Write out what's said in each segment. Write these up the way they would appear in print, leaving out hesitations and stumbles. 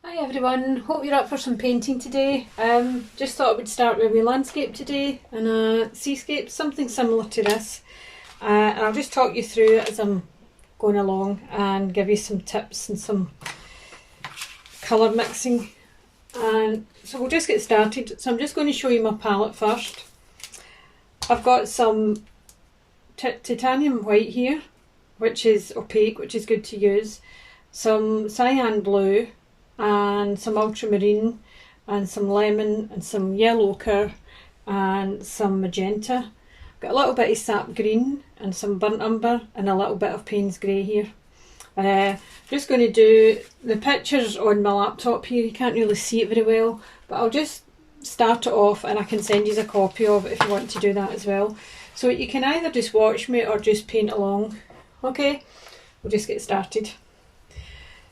Hi everyone, hope you're up for some painting today. Just thought I would start with a landscape today and a seascape, something similar to this. And I'll just talk you through it as I'm going along and give you some tips and some colour mixing. And so we'll just get started. So I'm just going to show you my palette first. I've got some titanium white here, which is opaque, which is good to use. Some cyan blue, and some ultramarine, and some lemon, and some yellow ochre, and some magenta. Got a little bit of sap green, and some burnt umber, and a little bit of Payne's grey here. Just going to do the pictures on my laptop here. You can't really see it very well, but I'll just start it off and I can send you a copy of it if you want to do that as well. So you can either just watch me or just paint along. Okay, we'll just get started.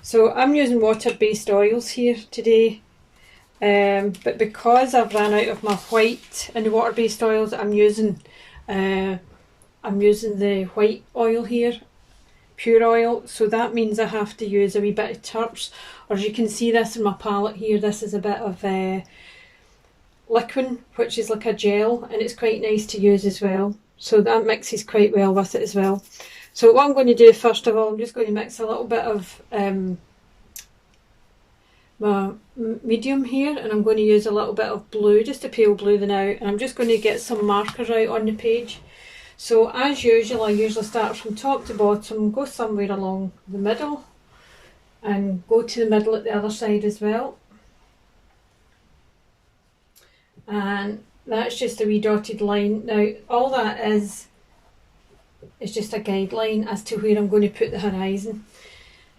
So I'm using water-based oils here today, but because I've ran out of my white and the water-based oils, I'm using the white oil here, pure oil. So that means I have to use a wee bit of turps, or as you can see this in my palette here, this is a bit of liquid, which is like a gel, and it's quite nice to use as well. So that mixes quite well with it as well. So what I'm going to do first of all, I'm just going to mix a little bit of my medium here, and I'm going to use a little bit of blue, just a pale blue now, and I'm just going to get some markers out on the page. So as usual, I usually start from top to bottom, go somewhere along the middle, and go to the middle at the other side as well. And that's just a wee dotted line. Now all that is just a guideline as to where I'm going to put the horizon.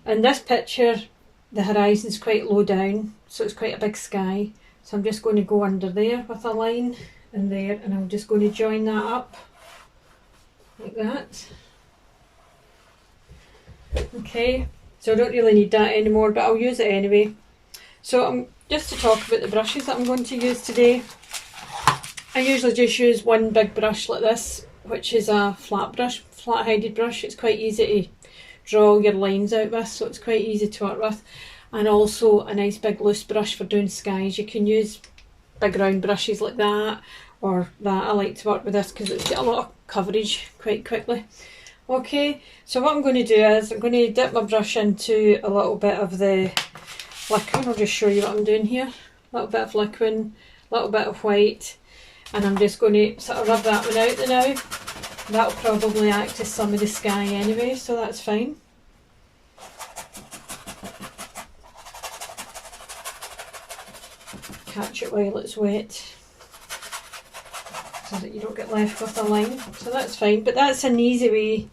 In this picture, the horizon's quite low down, so it's quite a big sky. So I'm just going to go under there with a line and there, and I'm just going to join that up like that. Okay, so I don't really need that anymore, but I'll use it anyway. So just to talk about the brushes that I'm going to use today. I usually just use one big brush like this, which is a flat brush, flat-headed brush. It's quite easy to draw your lines out with, so it's quite easy to work with. And also a nice big loose brush for doing skies. You can use big round brushes like that or that. I like to work with this because it's got a lot of coverage quite quickly. Okay, so what I'm going to do is I'm going to dip my brush into a little bit of the liquid. I'll just show you what I'm doing here. A little bit of liquid, a little bit of white, and I'm just going to sort of rub that one out now. That'll probably act as some of the sky anyway, so that's fine. Catch it while it's wet so that you don't get left with a line, so that's fine. But that's an easy way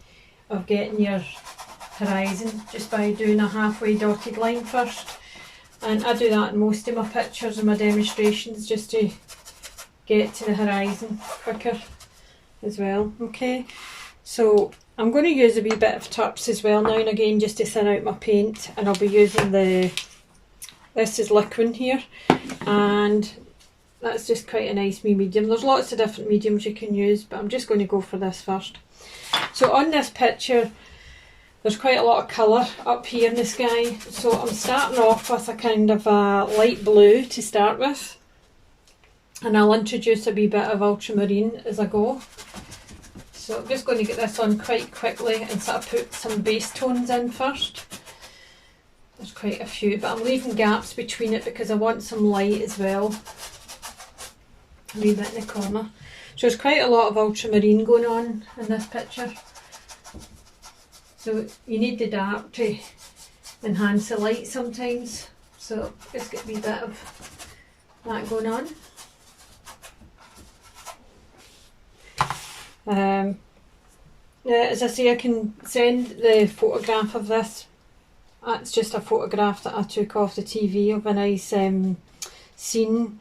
of getting your horizon, just by doing a halfway dotted line first. And I do that in most of my pictures and my demonstrations, just to get to the horizon quicker as well. Okay, so I'm going to use a wee bit of turps as well now and again, just to thin out my paint, and I'll be using this is liquid here, and that's just quite a nice wee medium. There's lots of different mediums you can use, but I'm just going to go for this first. So on this picture, there's quite a lot of colour up here in the sky, so I'm starting off with a kind of a light blue to start with, and I'll introduce a wee bit of ultramarine as I go. So I'm just going to get this on quite quickly and sort of put some base tones in first. There's quite a few, but I'm leaving gaps between it because I want some light as well. A wee bit in the corner. So there's quite a lot of ultramarine going on in this picture. So you need the dark to enhance the light sometimes. So just get a wee bit of that going on. As I say, I can send the photograph of this. That's just a photograph that I took off the TV of a nice scene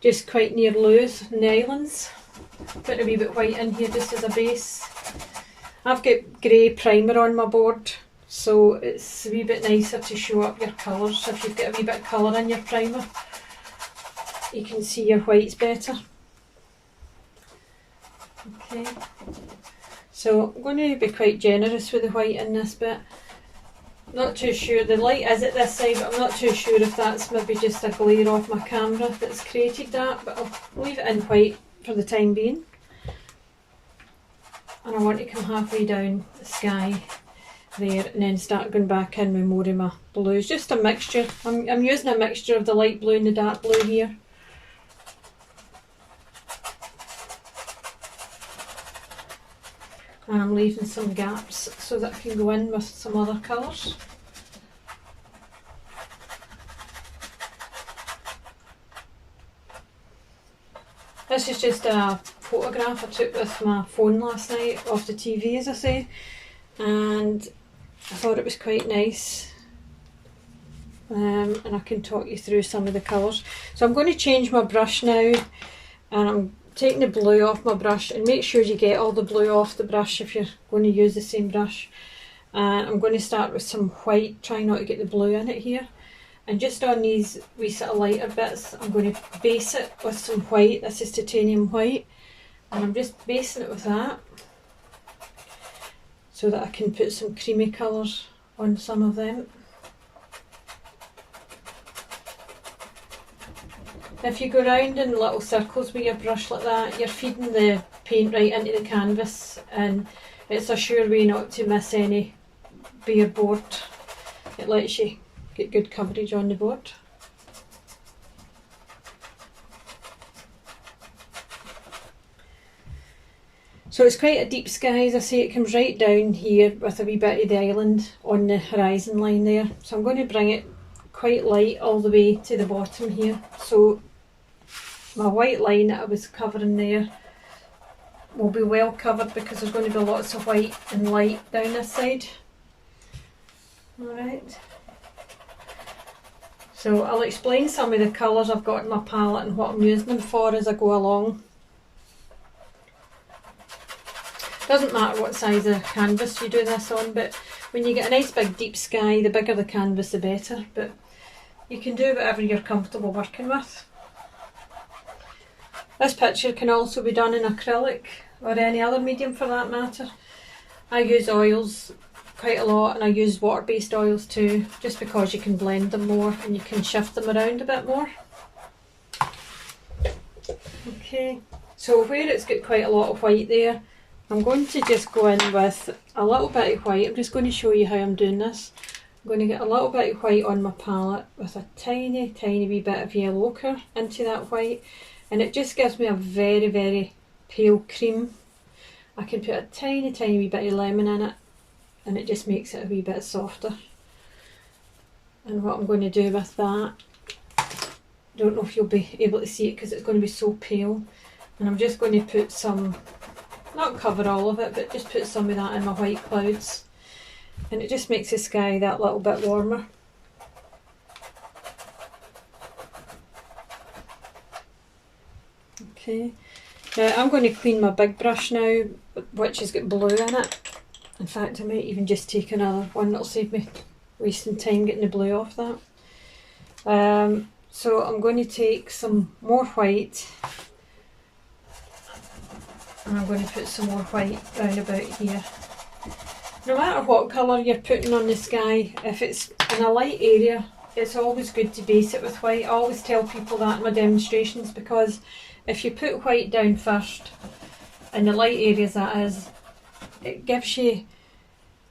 just quite near Lewis in the islands. Put a wee bit white in here just as a base. I've got grey primer on my board, so it's a wee bit nicer to show up your colours. If you've got a wee bit of colour in your primer, you can see your whites better. Okay, so I'm going to be quite generous with the white in this bit. not too sure, the light is at this side, but I'm not too sure if that's maybe just a glare off my camera that's created that, but I'll leave it in white for the time being. And I want to come halfway down the sky there and then start going back in with more of my blues. Just a mixture. I'm using a mixture of the light blue and the dark blue here. And I'm leaving some gaps so that I can go in with some other colours. This is just a photograph I took with my phone last night off the TV, as I say, and I thought it was quite nice. And I can talk you through some of the colours. So I'm going to change my brush now, and I'm taking the blue off my brush, and make sure you get all the blue off the brush if you're going to use the same brush. And I'm going to start with some white, try not to get the blue in it here. And just on these wee sort of lighter bits, I'm going to base it with some white. This is titanium white, and I'm just basing it with that so that I can put some creamy colours on some of them. If you go round in little circles with your brush like that, you're feeding the paint right into the canvas, and it's a sure way not to miss any bare board. It lets you get good coverage on the board. So it's quite a deep sky, as I say. It comes right down here with a wee bit of the island on the horizon line there. So I'm going to bring it quite light all the way to the bottom here. So my white line that I was covering there will be well covered because there's going to be lots of white and light down this side. Alright. So I'll explain some of the colours I've got in my palette and what I'm using them for as I go along. Doesn't matter what size of canvas you do this on, but when you get a nice big deep sky, the bigger the canvas the better, but you can do whatever you're comfortable working with. This picture can also be done in acrylic or any other medium for that matter. I use oils quite a lot, and I use water-based oils too, just because you can blend them more and you can shift them around a bit more. Okay, so where it's got quite a lot of white there, I'm going to just go in with a little bit of white. I'm just going to show you how I'm doing this. I'm going to get a little bit of white on my palette with a tiny, tiny wee bit of yellow ochre into that white, and it just gives me a very, very pale cream. I can put a tiny, tiny wee bit of lemon in it, and it just makes it a wee bit softer. And what I'm going to do with that, I don't know if you'll be able to see it because it's going to be so pale, and I'm just going to put some, not cover all of it, but just put some of that in my white clouds, and it just makes the sky that little bit warmer. Okay, now I'm going to clean my big brush now, which has got blue in it. In fact, I might even just take another one, that'll save me wasting time getting the blue off that. So I'm going to take some more white, and I'm going to put some more white round about here. No matter what colour you're putting on the sky, if it's in a light area, it's always good to base it with white. I always tell people that in my demonstrations, because if you put white down first, in the light areas that is, it gives you,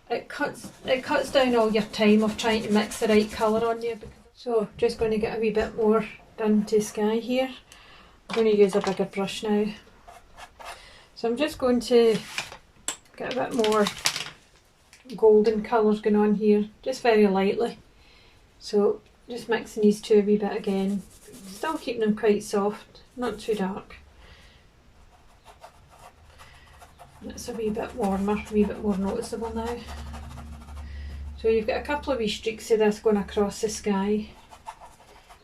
it cuts down all your time of trying to mix the right colour on you. So just going to get a wee bit more done to the sky here. I'm going to use a bigger brush now. So I'm just going to get a bit more golden colours going on here, just very lightly. So just mixing these two a wee bit again, still keeping them quite soft, not too dark. And it's a wee bit warmer, a wee bit more noticeable now. So you've got a couple of wee streaks of this going across the sky,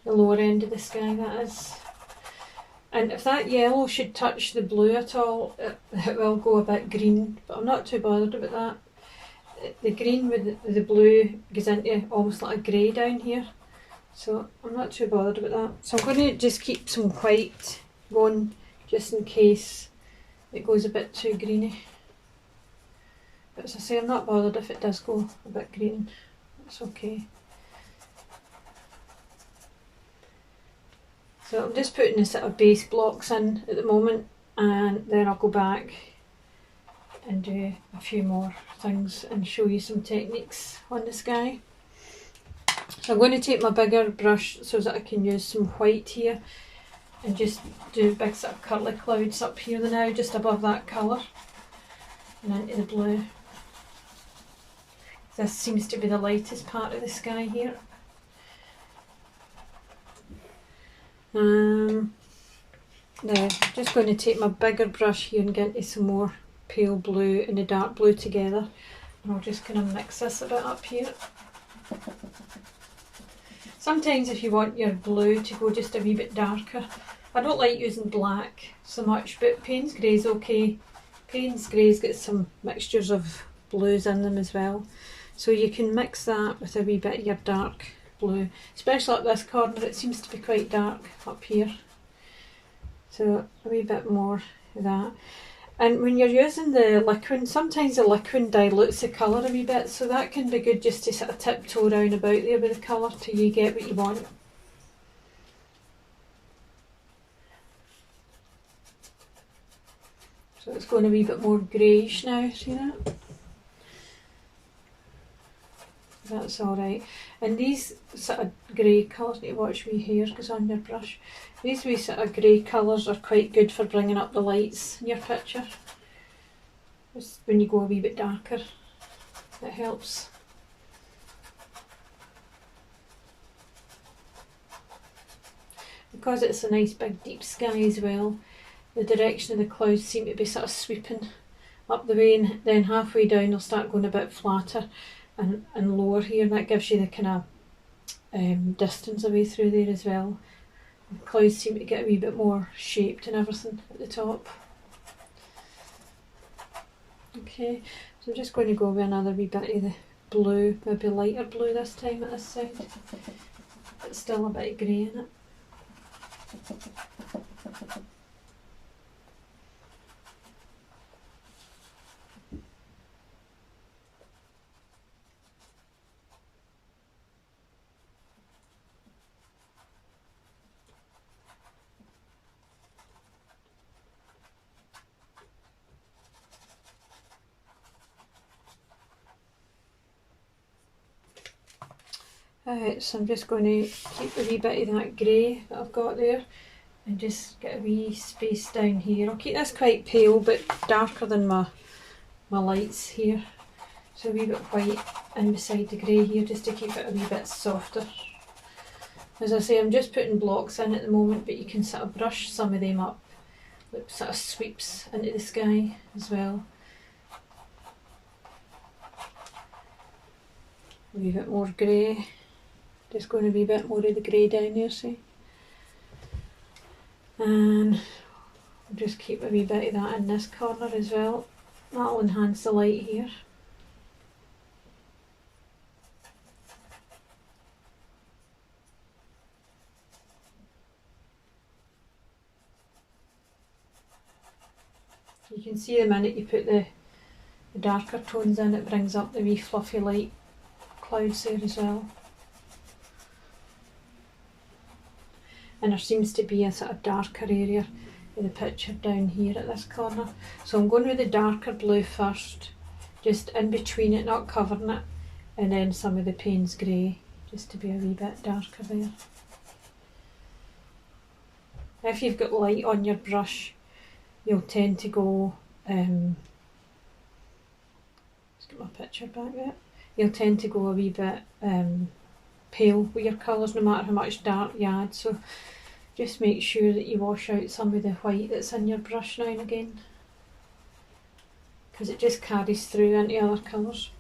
the lower end of the sky that is. And if that yellow should touch the blue at all, it will go a bit green, but I'm not too bothered about that. The green with the blue goes into almost like a grey down here, so I'm not too bothered about that. So I'm going to just keep some white going just in case it goes a bit too greeny. But as I say, I'm not bothered if it does go a bit green. It's okay. So I'm just putting the sort of base blocks in at the moment, and then I'll go back and do a few more things and show you some techniques on the sky. So I'm going to take my bigger brush so that I can use some white here and just do big sort of curly clouds up here now, just above that colour, and into the blue. This seems to be the lightest part of the sky here. Now, I'm just going to take my bigger brush here and get into some more pale blue and the dark blue together, and I'll just kind of mix this a bit up here. Sometimes if you want your blue to go just a wee bit darker, I don't like using black so much, but Payne's Grey is okay. Payne's Grey's got some mixtures of blues in them as well, so you can mix that with a wee bit of your dark blue, especially up this corner. It seems to be quite dark up here, so a wee bit more of that. And when you're using the liquid, sometimes the liquid dilutes the colour a wee bit, so that can be good just to sort of tiptoe around about there with the colour till you get what you want. So it's going a wee bit more greyish now, see that? That's alright. And these sort of grey colours, need to watch me hair goes on your brush. These wee sort of grey colours are quite good for bringing up the lights in your picture. Just when you go a wee bit darker, it helps. Because it's a nice big deep sky as well, the direction of the clouds seem to be sort of sweeping up the way, and then halfway down they'll start going a bit flatter and lower here, and that gives you the kind of distance away through there as well. The clouds seem to get a wee bit more shaped and everything at the top. Okay, so I'm just going to go with another wee bit of the blue, maybe lighter blue this time at this side, but still a bit of grey in it. Alright, so I'm just going to keep a wee bit of that grey that I've got there and just get a wee space down here. I'll keep this quite pale but darker than my lights here. So a wee bit white in beside the grey here just to keep it a wee bit softer. As I say, I'm just putting blocks in at the moment, but you can sort of brush some of them up. It sort of sweeps into the sky as well. A wee bit more grey. Just going a wee bit more of the grey down there, see? And I'll just keep a wee bit of that in this corner as well. That'll enhance the light here. You can see the minute you put the darker tones in, it brings up the wee fluffy light clouds there as well. And there seems to be a sort of darker area in the picture down here at this corner. So I'm going with the darker blue first, just in between it, not covering it, and then some of the Payne's Grey, just to be a wee bit darker there. If you've got light on your brush, you'll tend to go, let's get my picture back there, you'll tend to go a wee bit pale with your colours no matter how much dark you add, so just make sure that you wash out some of the white that's in your brush now and again, because it just carries through into other colours.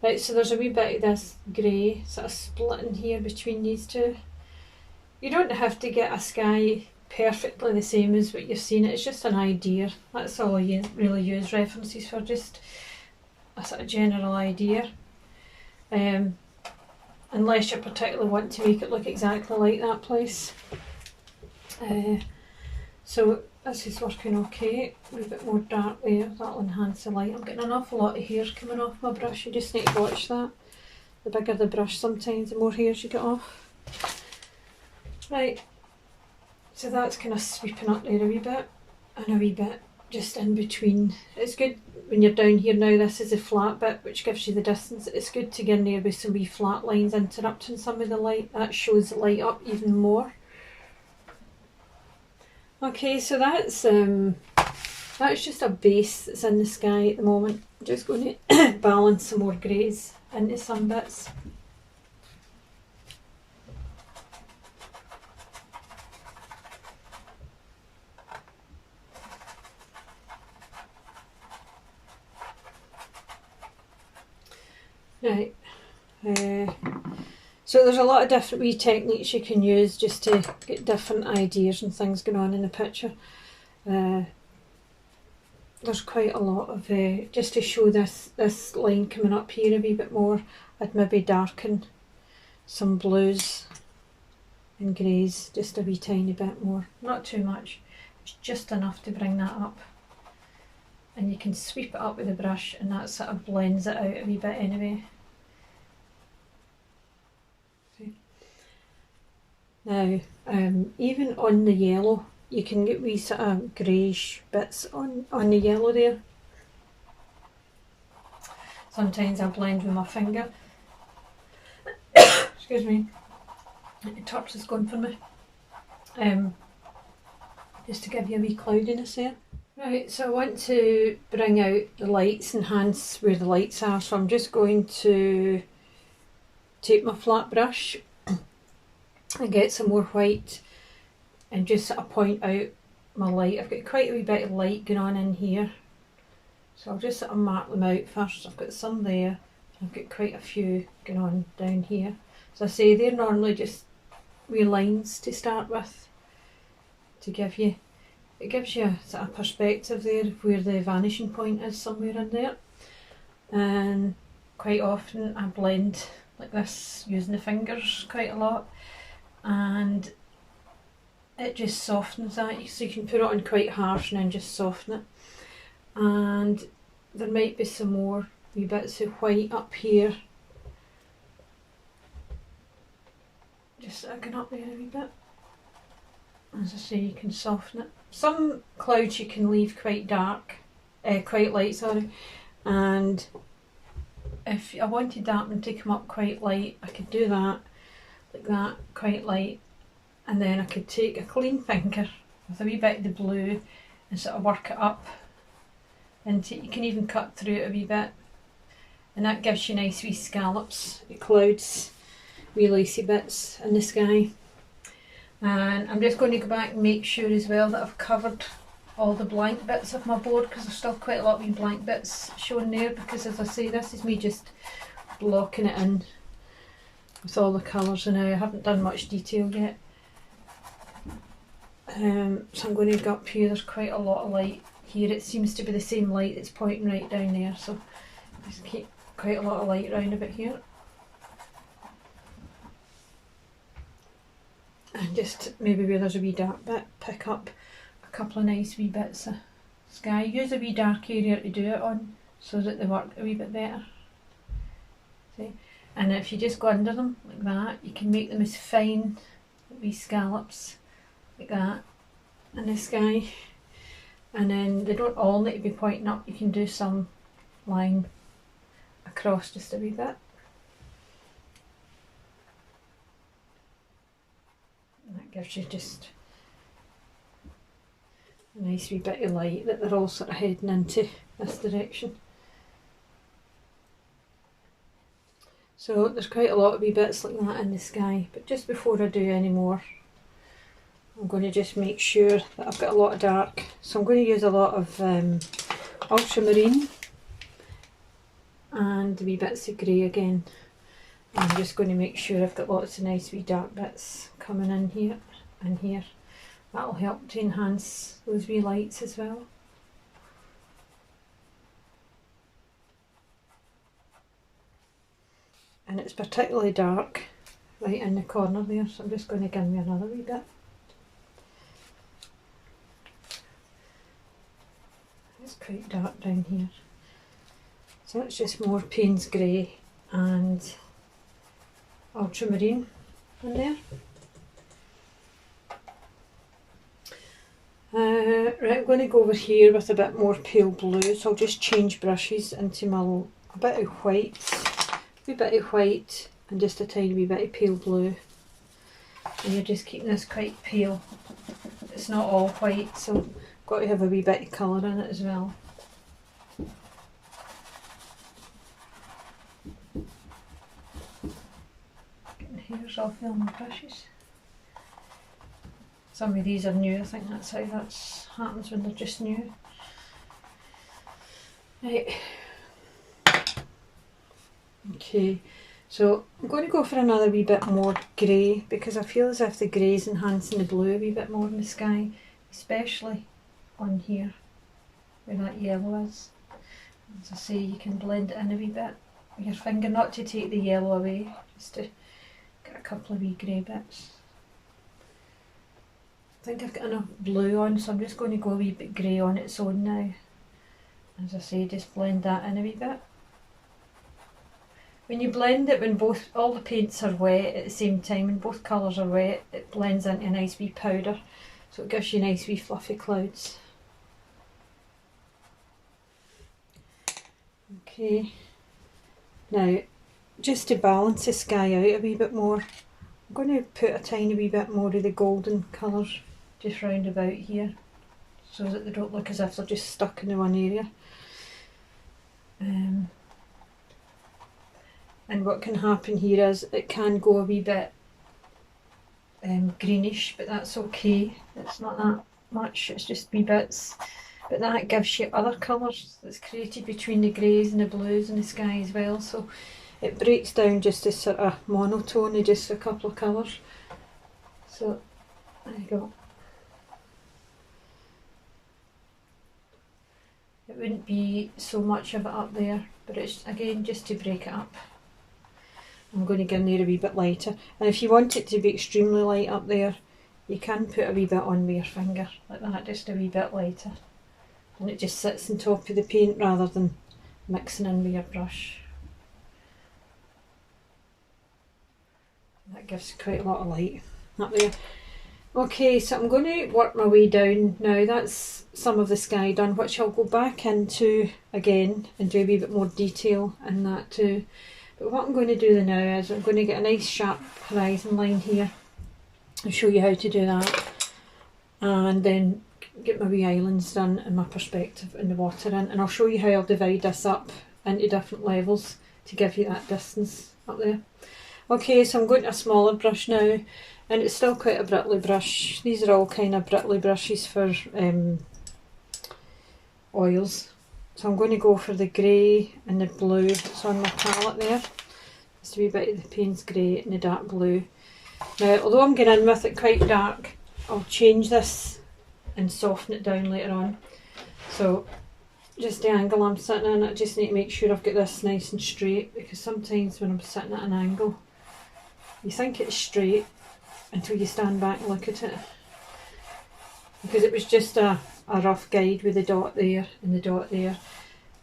Right, so there's a wee bit of this grey sort of splitting here between these two. You don't have to get a sky perfectly the same as what you've seen, it's just an idea. That's all you really use references for, just a sort of general idea. Unless you particularly want to make it look exactly like that place. So this is working okay. A wee bit more dark there, that'll enhance the light. I'm getting an awful lot of hair coming off my brush, you just need to watch that. The bigger the brush sometimes, the more hairs you get off. Right, so that's kind of sweeping up there a wee bit, and a wee bit just in between. It's good when you're down here now, this is a flat bit which gives you the distance. It's good to get in there with some wee flat lines interrupting some of the light. That shows the light up even more. Okay, so that's just a base that's in the sky at the moment. I'm just going to balance some more greys into some bits. Right, so there's a lot of different wee techniques you can use just to get different ideas and things going on in the picture. There's quite a lot of, just to show this line coming up here a wee bit more, I'd maybe darken some blues and greys just a wee tiny bit more, not too much, it's just enough to bring that up. And you can sweep it up with the brush and that sort of blends it out a wee bit anyway. Now, even on the yellow, you can get wee sort of greyish bits on the yellow there. Sometimes I blend with my finger. Excuse me, the touch is going for me. Just to give you a wee cloudiness there. Right, so I want to bring out the lights, enhance where the lights are, so I'm just going to take my flat brush and get some more white and just sort of point out my light. I've got quite a wee bit of light going on in here, so I'll just sort of mark them out first. I've got some there, I've got quite a few going on down here. So I say they're normally just wee lines to start with, to give you, it gives you a sort of perspective there of where the vanishing point is somewhere in there. And quite often I blend like this using the fingers quite a lot, and it just softens that, so you can put it on quite harsh and then just soften it. And there might be some more wee bits of white up here, just going up there a wee bit. As I say, you can soften it. Some clouds you can leave quite dark, quite light, sorry, and if I wanted that one to come up quite light, I could do that, like that, quite light, and then I could take a clean finger with a wee bit of the blue and sort of work it up into, you can even cut through it a wee bit, and that gives you nice wee scallops, clouds, wee lacy bits in the sky. And I'm just going to go back and make sure as well that I've covered all the blank bits of my board, because there's still quite a lot of wee blank bits shown there, because as I say, this is me just blocking it in with all the colours, and I haven't done much detail yet. So I'm going to go up here. There's quite a lot of light here. It seems to be the same light that's pointing right down there, so just keep quite a lot of light around a bit here. And just maybe where there's a wee dark bit, pick up a couple of nice wee bits of sky. Use a wee dark area to do it on so that they work a wee bit better. See? And if you just go under them like that, you can make them as fine wee scallops like that in the sky. And then they don't all need to be pointing up, you can do some line across just a wee bit. And that gives you just a nice wee bit of light that they're all sort of heading into this direction. So there's quite a lot of wee bits like that in the sky, but just before I do any more, I'm going to just make sure that I've got a lot of dark. So I'm going to use a lot of ultramarine and wee bits of grey again. I'm just going to make sure I've got lots of nice wee dark bits coming in here and here. That'll help to enhance those wee lights as well. And it's particularly dark right in the corner there, so I'm just going to give me another wee bit. It's quite dark down here. So it's just more Payne's Grey and ultramarine in there. Right, I'm going to go over here with a bit more pale blue, so I'll just change brushes into a bit of white, a wee bit of white and just a tiny wee bit of pale blue. And you're just keeping this quite pale. It's not all white, so got to have a wee bit of colour in it as well. Getting hairs off all my brushes. Some of these are new, I think that's how that happens when they're just new. Right. Okay, so I'm going to go for another wee bit more grey, because I feel as if the grey is enhancing the blue a wee bit more in the sky, especially on here where that yellow is. As I say, you can blend it in a wee bit with your finger, not to take the yellow away, just to get a couple of wee grey bits. I think I've got enough blue on, so I'm just going to go a wee bit grey on its own now. As I say, just blend that in a wee bit. When you blend it, when all the paints are wet at the same time, and both colours are wet, it blends into a nice wee powder, so it gives you nice wee fluffy clouds. Okay, now just to balance the sky out a wee bit more, I'm going to put a tiny wee bit more of the golden colours just round about here, so that they don't look as if they're just stuck in the one area. And what can happen here is it can go a wee bit greenish, but that's okay. It's not that much, it's just wee bits. But that gives you other colours that's created between the greys and the blues in the sky as well. So it breaks down just this sort of monotone of just a couple of colours. So there you go. It wouldn't be so much of it up there, but it's again just to break it up. I'm going to get in there a wee bit lighter, and if you want it to be extremely light up there, you can put a wee bit on with your finger like that, just a wee bit lighter, and it just sits on top of the paint rather than mixing in with your brush. That gives quite a lot of light up there. Okay, so I'm going to work my way down now. That's some of the sky done, which I'll go back into again and do a wee bit more detail in that too. But what I'm going to do now is I'm going to get a nice sharp horizon line here and show you how to do that, and then get my wee islands done and my perspective in the water in, and I'll show you how I'll divide this up into different levels to give you that distance up there. Okay, so I'm going to a smaller brush now, and it's still quite a brittly brush. These are all kind of brittly brushes for oils. So I'm going to go for the grey and the blue that's on my palette there. Just a wee bit of the Payne's grey and the dark blue. Now, although I'm going in with it quite dark, I'll change this and soften it down later on. So just the angle I'm sitting in, I just need to make sure I've got this nice and straight, because sometimes when I'm sitting at an angle, you think it's straight until you stand back and look at it. Because it was just a rough guide with the dot there and the dot there,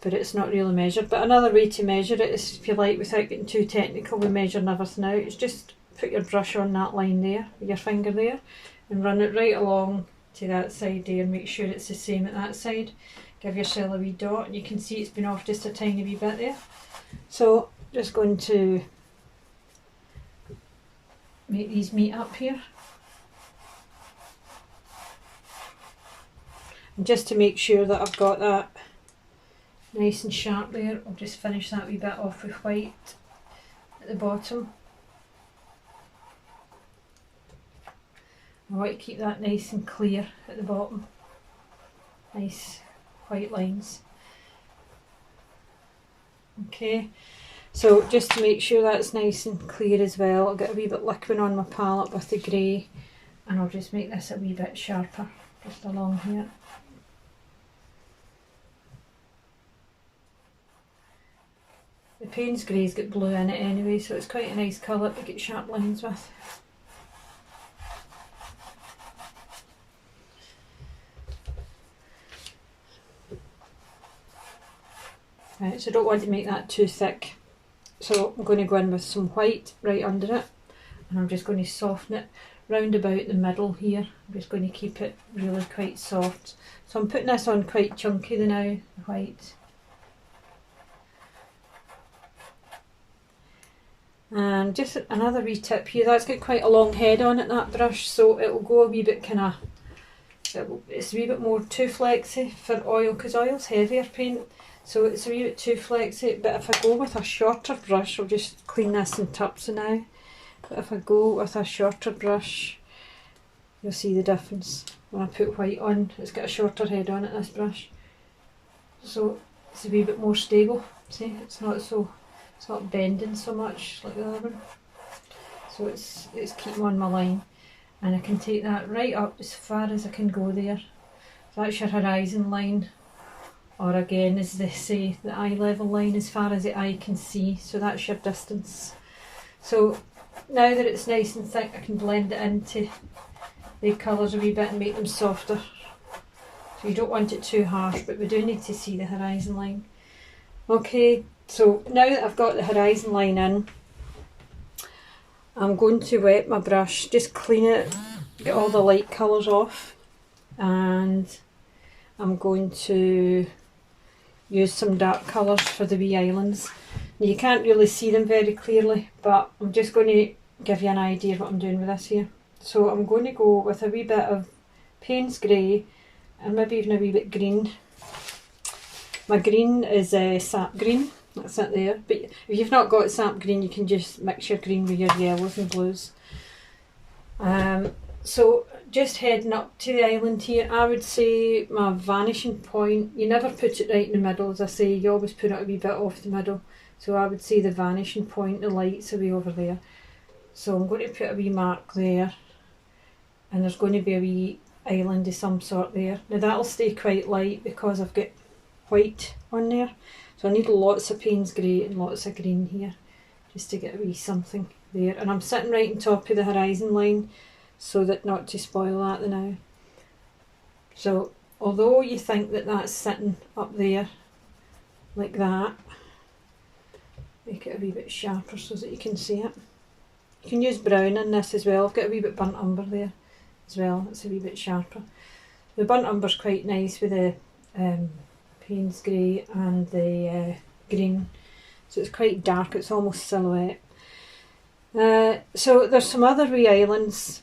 but it's not really measured. But another way to measure it is, if you like, without getting too technical with measuring everything out, is just put your brush on that line there with your finger there and run it right along to that side there and make sure it's the same at that side. Give yourself a wee dot, and you can see it's been off just a tiny wee bit there. So just going to make these meet up here. And just to make sure that I've got that nice and sharp there, I'll just finish that wee bit off with white at the bottom. I want to keep that nice and clear at the bottom. Nice white lines. Okay, so just to make sure that's nice and clear as well, I'll get a wee bit liquid on my palette with the grey, and I'll just make this a wee bit sharper just along here. The Payne's grey's got blue in it anyway, so it's quite a nice colour to get sharp lines with. Right, so I don't want to make that too thick. So I'm going to go in with some white right under it, and I'm just going to soften it round about the middle here. I'm just going to keep it really quite soft. So I'm putting this on quite chunky now, the white. And just another wee tip here, that's got quite a long head on it, that brush, so it will go a wee bit kind of, it's a wee bit more too flexy for oil, because oil's heavier paint, so it's a wee bit too flexy. But if I go with a shorter brush, I'll just clean this in tubs now, but if I go with a shorter brush, you'll see the difference. When I put white on, it's got a shorter head on it, this brush, so it's a wee bit more stable. See, it's not bending so much like the other one. So it's keeping on my line, and I can take that right up as far as I can go there. That's your horizon line, or again, as they say, the eye level line, as far as the eye can see. So that's your distance. So now that it's nice and thick, I can blend it into the colours a wee bit and make them softer. So you don't want it too harsh, but we do need to see the horizon line. Okay, so now that I've got the horizon line in, I'm going to wet my brush, just clean it, get all the light colours off, and I'm going to use some dark colours for the wee islands. Now, you can't really see them very clearly, but I'm just going to give you an idea of what I'm doing with this here. So I'm going to go with a wee bit of Payne's Grey, and maybe even a wee bit green. My green is sap green, that's it there. But if you've not got sap green, you can just mix your green with your yellows and blues. So just heading up to the island here, I would say my vanishing point, you never put it right in the middle, as I say, you always put it a wee bit off the middle. So I would say the vanishing point, the light's a wee over there. So I'm going to put a wee mark there, and there's going to be a wee island of some sort there. Now that'll stay quite light because I've got white on there, so I need lots of Payne's Grey and lots of green here just to get a wee something there. And I'm sitting right on top of the horizon line so that not to spoil that now. So although you think that that's sitting up there like that, make it a wee bit sharper so that you can see it. You can use brown in this as well. I've got a wee bit burnt umber there as well, it's a wee bit sharper. The burnt umber's quite nice with the Payne's Grey and the green, so it's quite dark, it's almost silhouette. So there's some other wee islands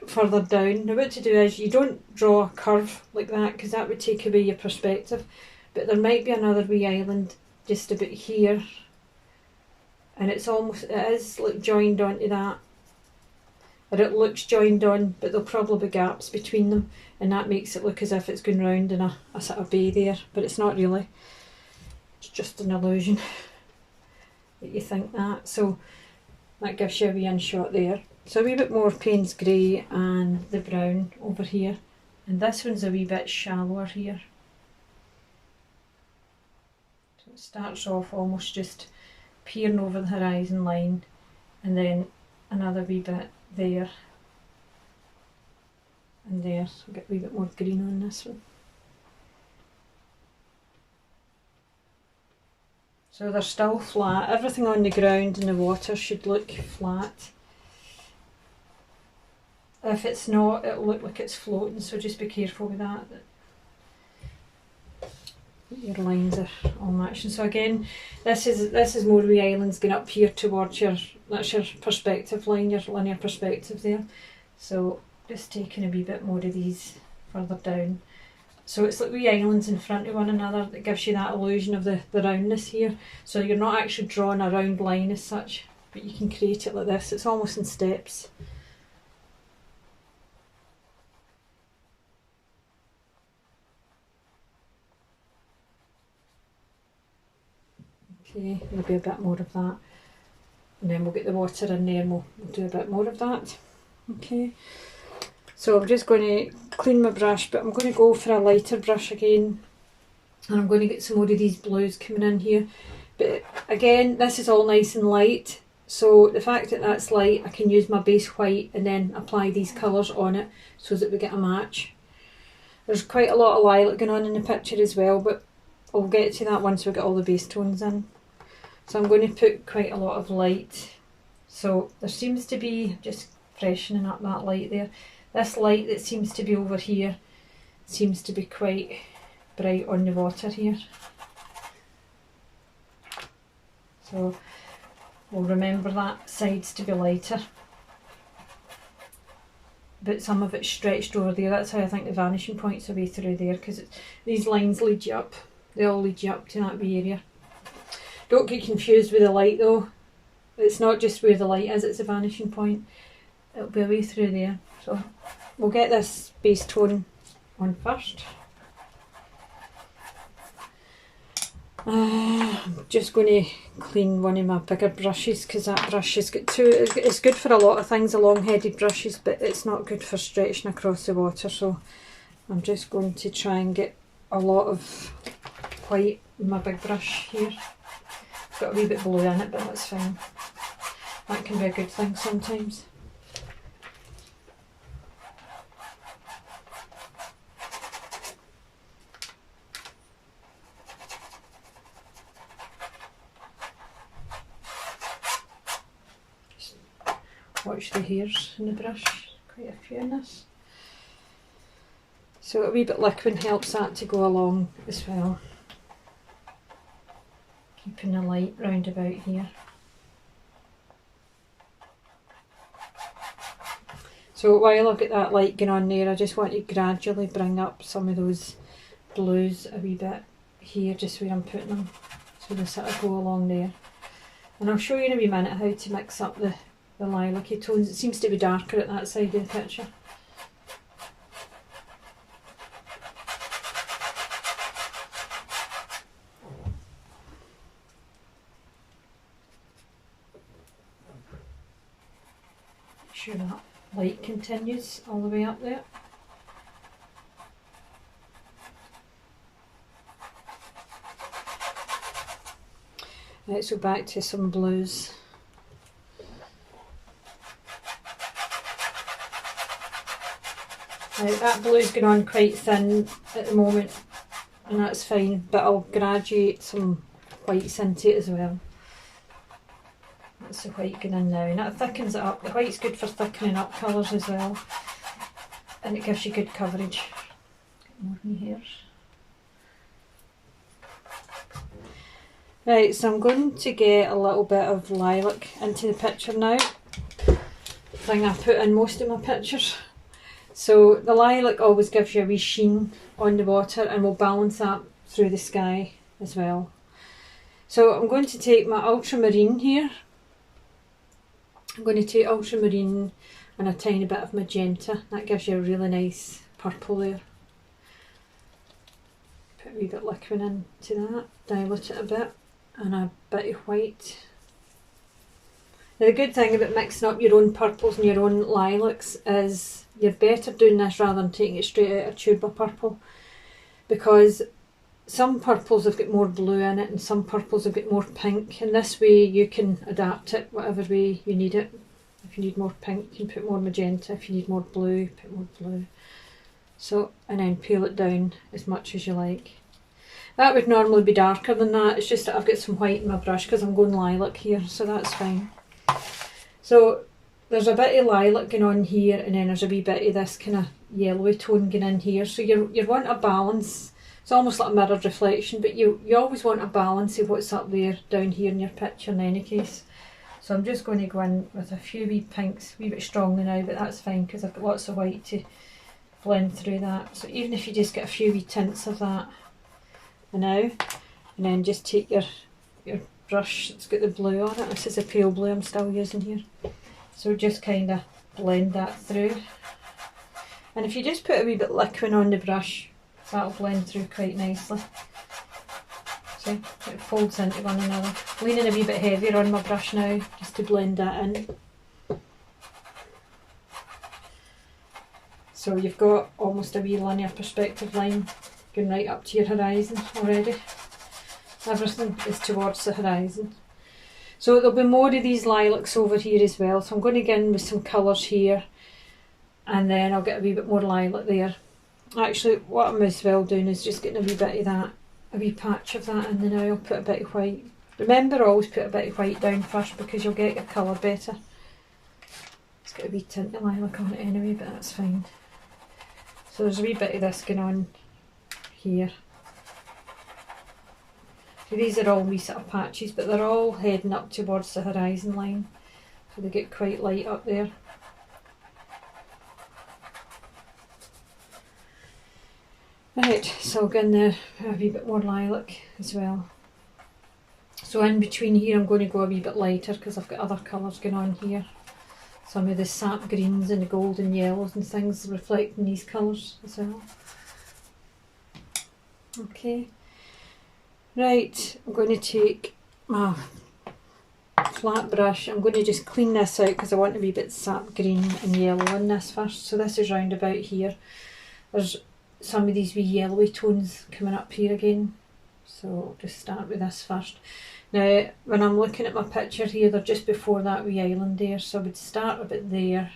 further down. Now what to do is, you don't draw a curve like that because that would take away your perspective, but there might be another wee island just about here, and it is like joined onto that, or it looks joined on, but there'll probably be gaps between them, and that makes it look as if it's going round in a sort of bay there, but it's not really. It's just an illusion that you think that. So that gives you a wee in-shot there. So a wee bit more Payne's Grey and the brown over here, and this one's a wee bit shallower here. So it starts off almost just peering over the horizon line, and then another wee bit there and there, so get a wee bit more green on this one. So they're still flat. Everything on the ground and the water should look flat. If it's not, it'll look like it's floating, so just be careful with that. Your lines are all matching. So again, this is more wee islands going up here towards that's your perspective line, your linear perspective there. So just taking a wee bit more of these further down. So it's like wee islands in front of one another that gives you that illusion of the roundness here. So you're not actually drawing a round line as such, but you can create it like this. It's almost in steps. Okay, maybe a bit more of that, and then we'll get the water in there and we'll do a bit more of that. Okay, so I'm just going to clean my brush, but I'm going to go for a lighter brush again, and I'm going to get some more of these blues coming in here. But again, this is all nice and light, so the fact that that's light, I can use my base white and then apply these colours on it so that we get a match. There's quite a lot of lilac going on in the picture as well, but I'll get to that once we get all the base tones in. So I'm going to put quite a lot of light. So there seems to be, just freshening up that light there, this light that seems to be over here seems to be quite bright on the water here. So we'll remember that side's to be lighter. But some of it's stretched over there. That's how I think the vanishing point's away through there, because these lines lead you up. They all lead you up to that wee area. Don't get confused with the light though. It's not just where the light is, it's a vanishing point. It'll be away through there. So we'll get this base tone on first. I'm just going to clean one of my bigger brushes, because that brush has got it's good for a lot of things, the long-headed brushes, but it's not good for stretching across the water. So I'm just going to try and get a lot of white in my big brush here. It's got a wee bit blue in it, but that's fine. That can be a good thing sometimes. Watch the hairs in the brush, quite a few in this. So a wee bit liquid helps that to go along as well. Keeping the light round about here. So while I've got that light going on there, I just want to gradually bring up some of those blues a wee bit here, just where I'm putting them. So they sort of go along there. And I'll show you in a wee minute how to mix up the lilac-y tones. It seems to be darker at that side of the picture. Make sure that light continues all the way up there. Right, so back to some blues. Now that blue's going on quite thin at the moment, and that's fine, but I'll graduate some whites into it as well. That's the white going in now, and that thickens it up. The white's good for thickening up colours as well, and it gives you good coverage. Get more in the hairs. Right, so I'm going to get a little bit of lilac into the picture now. Thing I put in most of my pictures. So the lilac always gives you a wee sheen on the water, and will balance that through the sky as well. So I'm going to take my ultramarine here. I'm going to take ultramarine and a tiny bit of magenta. That gives you a really nice purple there. Put a wee bit of liquid into that, dilute it a bit, and a bit of white. Now the good thing about mixing up your own purples and your own lilacs is you're better doing this rather than taking it straight out of a tube of purple, because some purples have got more blue in it and some purples have got more pink, and this way you can adapt it whatever way you need it. If you need more pink, you can put more magenta. If you need more blue, put more blue. So, and then peel it down as much as you like. That would normally be darker than that, it's just that I've got some white in my brush because I'm going lilac here, so that's fine. So there's a bit of lilac going on here, and then there's a wee bit of this kind of yellowy tone going in here. So you want a balance. It's almost like a mirrored reflection, but you always want a balance of what's up there down here in your picture in any case. So I'm just going to go in with a few wee pinks, a wee bit strongly now, but that's fine because I've got lots of white to blend through that. So even if you just get a few wee tints of that now, and then just take your brush that's got the blue on it. This is a pale blue I'm still using here. So just kind of blend that through. And if you just put a wee bit of liquid on the brush, that'll blend through quite nicely. See, it folds into one another. Leaning a wee bit heavier on my brush now, just to blend that in. So you've got almost a wee linear perspective line going right up to your horizon already. Everything is towards the horizon. So there'll be more of these lilacs over here as well. So I'm going to get in with some colours here, and then I'll get a wee bit more lilac there. Actually, what I'm as well doing is just getting a wee bit of that, a wee patch of that in there now. I'll put a bit of white Remember, always put a bit of white down first because you'll get your colour better. It's got a wee tint of lilac on it anyway, but that's fine. So there's a wee bit of this going on here. So these are all wee sort of patches, but they're all heading up towards the horizon line. So they get quite light up there. Right, so I'll go in there a wee bit more lilac as well. So in between here I'm going to go a wee bit lighter because I've got other colours going on here. Some of the sap greens and the golden yellows and things reflecting these colours as well. Okay. Right, I'm going to take my flat brush. I'm going to just clean this out because I want a wee bit sap green and yellow in this first. So this is round about here. There's some of these wee yellowy tones coming up here again. So I'll just start with this first. Now, when I'm looking at my picture here, they're just before that wee island there, so I would start a bit there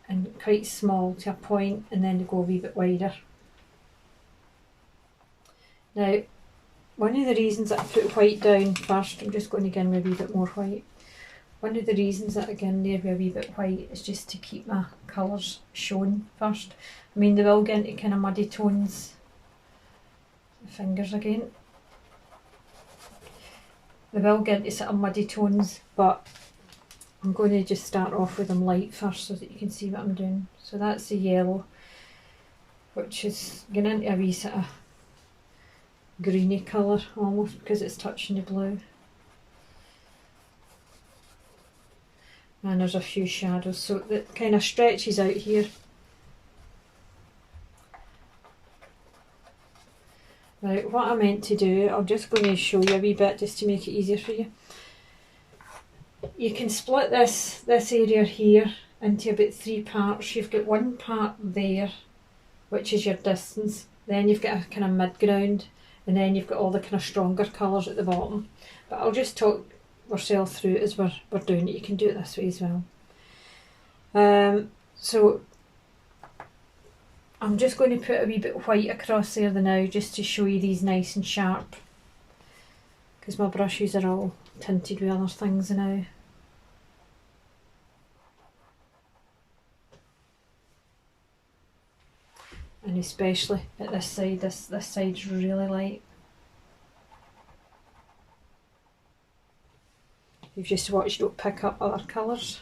and quite small to a point and then go a wee bit wider. Now, one of the reasons that I put white down first, I'm just going to go in with a wee bit more white. One of the reasons that I go in there with a wee bit white is just to keep my colours shown first. I mean, they will get into kind of muddy tones. Fingers again. They will get into sort of muddy tones, but I'm going to just start off with them light first so that you can see what I'm doing. So that's the yellow, which is going into a wee sort of greeny colour almost because it's touching the blue. And there's a few shadows, so it kind of stretches out here. Right, what I meant to do, I'm just going to show you a wee bit just to make it easier for you. You can split this area here into about 3 parts. You've got one part there, which is your distance. Then you've got a kind of mid-ground, and then you've got all the kind of stronger colours at the bottom. But I'll just talk ourselves through it as we're doing it. You can do it this way as well. So I'm just going to put a wee bit of white across there now just to show you these nice and sharp, because my brushes are all tinted with other things now. And especially at this side, this side's really light. You've just watched, don't pick up other colours.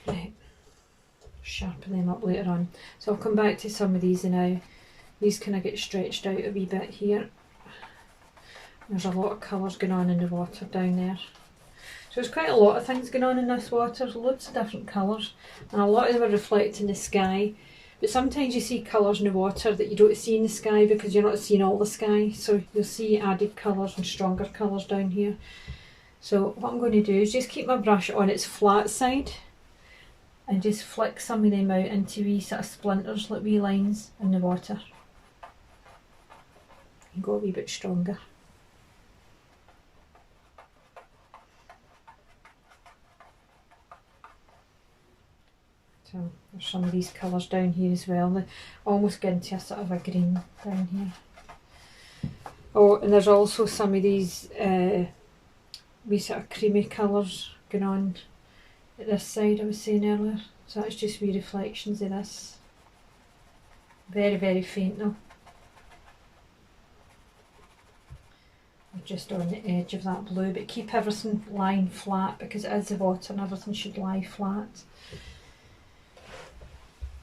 Right, sharpen them up later on. So I'll come back to some of these now. These kind of get stretched out a wee bit here. There's a lot of colours going on in the water down there. So there's quite a lot of things going on in this water, loads of different colours, and a lot of them are reflecting the sky. But sometimes you see colours in the water that you don't see in the sky because you're not seeing all the sky. So you'll see added colours and stronger colours down here. So what I'm going to do is just keep my brush on its flat side and just flick some of them out into wee sort of splinters, like wee lines in the water. And go a wee bit stronger. So there's some of these colours down here as well. They almost get into a sort of a green down here. Oh, and there's also some of these wee sort of creamy colours going on at this side I was saying earlier. So that's just wee reflections of this. Very, very faint though. Just on the edge of that blue, but keep everything lying flat because it is the water and everything should lie flat.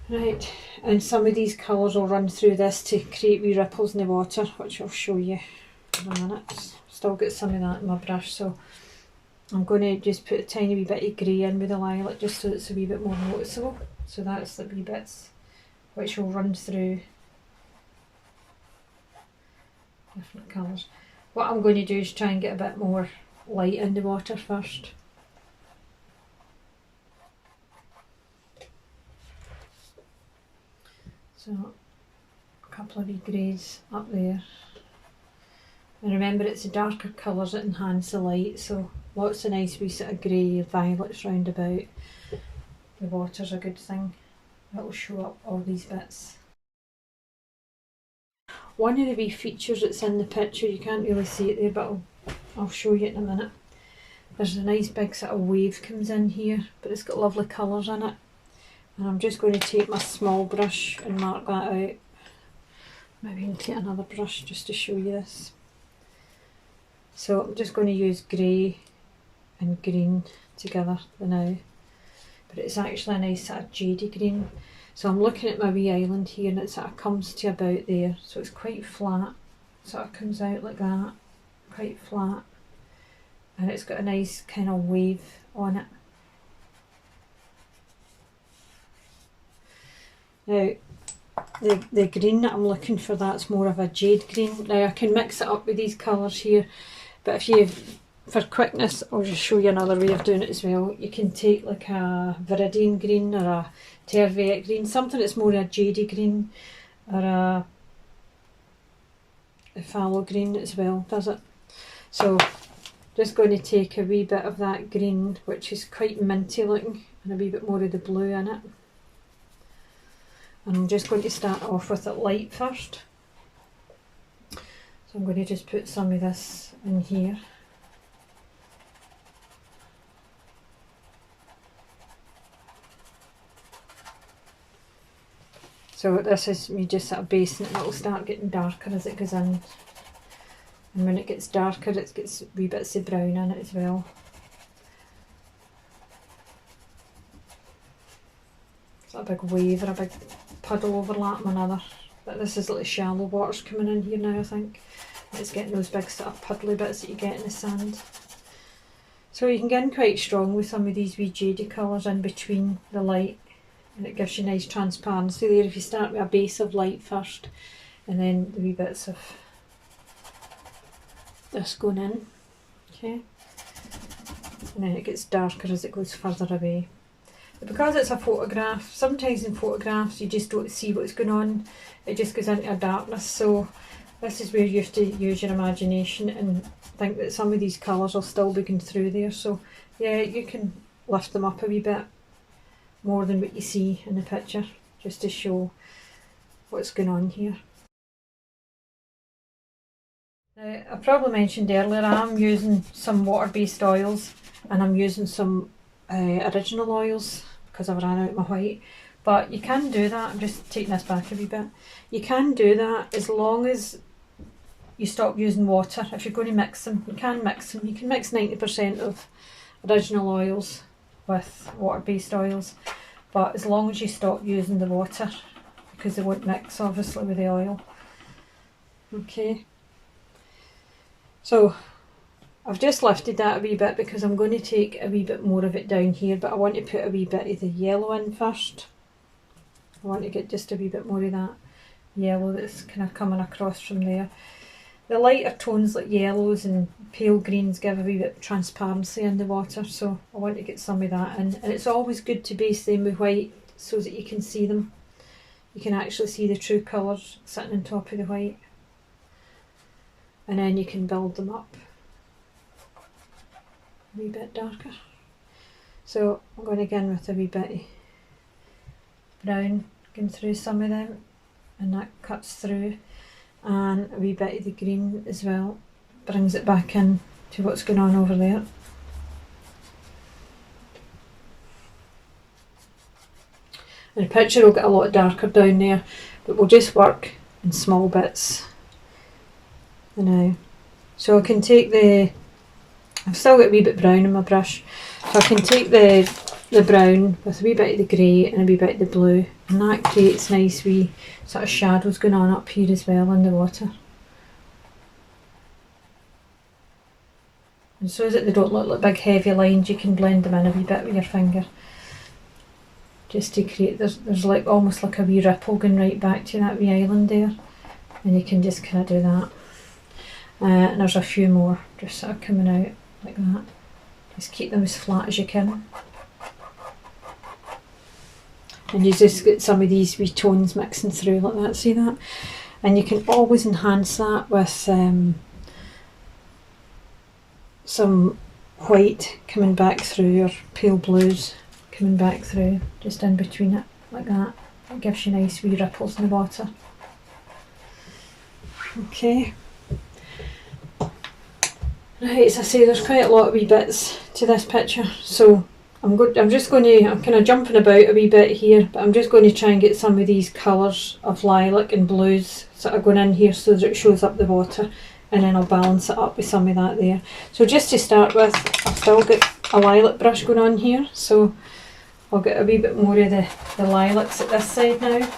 Right, and some of these colours will run through this to create wee ripples in the water, which I'll show you in a minute. Still got some of that in my brush, so I'm going to just put a tiny wee bit of grey in with the lilac just so it's a wee bit more noticeable. So that's the wee bits which will run through different colours. What I'm going to do is try and get a bit more light in the water first. So a couple of wee greys up there. And remember, it's the darker colours that enhance the light, so lots of nice wee sort of grey violets round about. The water's a good thing. that will show up all these bits. One of the wee features that's in the picture, you can't really see it there, but I'll show you in a minute. There's a nice big sort of wave comes in here, but it's got lovely colours in it. And I'm just going to take my small brush and mark that out. Maybe I can take another brush just to show you this. So I'm just going to use grey and green together for now. But it's actually a nice sort of jadey green. So I'm looking at my wee island here and it sort of comes to about there. So it's quite flat. Sort of comes out like that. Quite flat. And it's got a nice kind of wave on it. Now, the green that I'm looking for, that's more of a jade green. Now I can mix it up with these colours here, but if you, for quickness, I'll just show you another way of doing it as well. You can take like a viridian green or a terviette green, something that's more a jadey green, or a phthalo green as well, does it? So just going to take a wee bit of that green, which is quite minty looking, and a wee bit more of the blue in it. And I'm just going to start off with it light first. So I'm going to just put some of this in here. So this is me just sort of basing it, and it will start getting darker as it goes in. And when it gets darker, it gets wee bits of brown in it as well. It's like a big wave or a big puddle overlapping another. But this is like shallow waters coming in here now, I think. It's getting those big sort of puddly bits that you get in the sand. So you can get in quite strong with some of these wee jadey colours in between the light, and it gives you nice transparency there if you start with a base of light first and then the wee bits of this going in. Okay, and then it gets darker as it goes further away. But because it's a photograph, sometimes in photographs you just don't see what's going on, it just goes into a darkness. So this is where you have to use your imagination and think that some of these colours will still be going through there. So yeah, you can lift them up a wee bit more than what you see in the picture, just to show what's going on here. Now, I probably mentioned earlier, I'm using some water-based oils, and I'm using some original oils because I've ran out of my white. But you can do that, I'm just taking this back a wee bit. You can do that as long as you stop using water. If you're going to mix them, you can mix them. You can mix 90% of original oils with water-based oils, but as long as you stop using the water, because they won't mix obviously with the oil. Okay. So I've just lifted that a wee bit because I'm going to take a wee bit more of it down here, but I want to put a wee bit of the yellow in first. I want to get just a wee bit more of that yellow that's kind of coming across from there. The lighter tones like yellows and pale greens give a wee bit of transparency in the water, so I want to get some of that in. And it's always good to base them with white so that you can see them. You can actually see the true colours sitting on top of the white. And then you can build them up a wee bit darker. So I'm going to go in with a wee bit of brown going through some of them, and that cuts through, and a wee bit of the green as well, brings it back in to what's going on over there. And the picture will get a lot darker down there, but we'll just work in small bits for now. So I can take I've still got a wee bit brown in my brush, so I can take the brown with a wee bit of the grey and a wee bit of the blue, and that creates nice wee sort of shadows going on up here as well in the water. And so that they don't look like big heavy lines, you can blend them in a wee bit with your finger, just to create, there's like almost like a wee ripple going right back to that wee island there, and you can just kind of do that. And there's a few more just sort of coming out like that. Just keep them as flat as you can. And you just get some of these wee tones mixing through like that, see that? And you can always enhance that with some white coming back through, or pale blues coming back through, just in between it, like that. It gives you nice wee ripples in the water. Okay. Right, as I say, there's quite a lot of wee bits to this picture, so I'm kind of jumping about a wee bit here, but I'm just going to try and get some of these colours of lilac and blues sort of going in here so that it shows up the water, and then I'll balance it up with some of that there. So just to start with, I've still got a lilac brush going on here, so I'll get a wee bit more of the lilacs at this side now.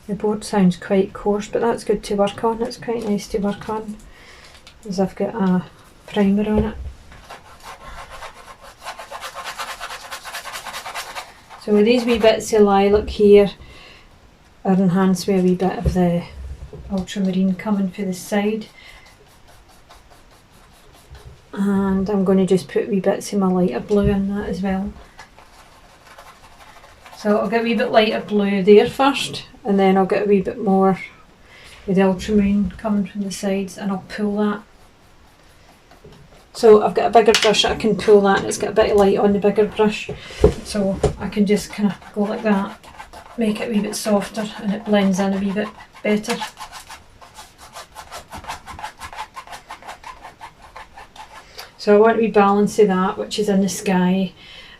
The board sounds quite coarse, but that's good to work on. It's quite nice to work on, as I've got a primer on it. So with these wee bits of lilac here are enhanced with a wee bit of the ultramarine coming for the side. And I'm going to just put wee bits of my lighter blue in that as well. So I'll get a wee bit lighter blue there first, and then I'll get a wee bit more with the ultramarine coming from the sides, and I'll pull that. So I've got a bigger brush that I can pull that, and it's got a bit of light on the bigger brush, so I can just kind of go like that, make it a wee bit softer, and it blends in a wee bit better. So I want a wee balance of that, which is in the sky,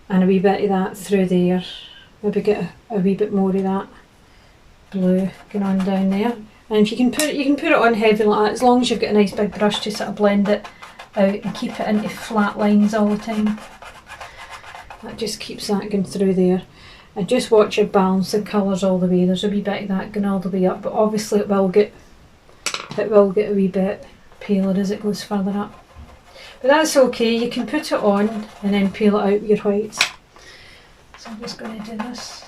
and a wee bit of that through there. Maybe get a wee bit more of that blue going on down there. And if you can put it on heavy like that, as long as you've got a nice big brush to sort of blend it out and keep it into flat lines all the time. That just keeps that going through there. And just watch your balance the colours all the way. There's a wee bit of that going all the way up, but obviously it will get a wee bit paler as it goes further up. But that's okay, you can put it on and then peel it out with your whites. So I'm just going to do this.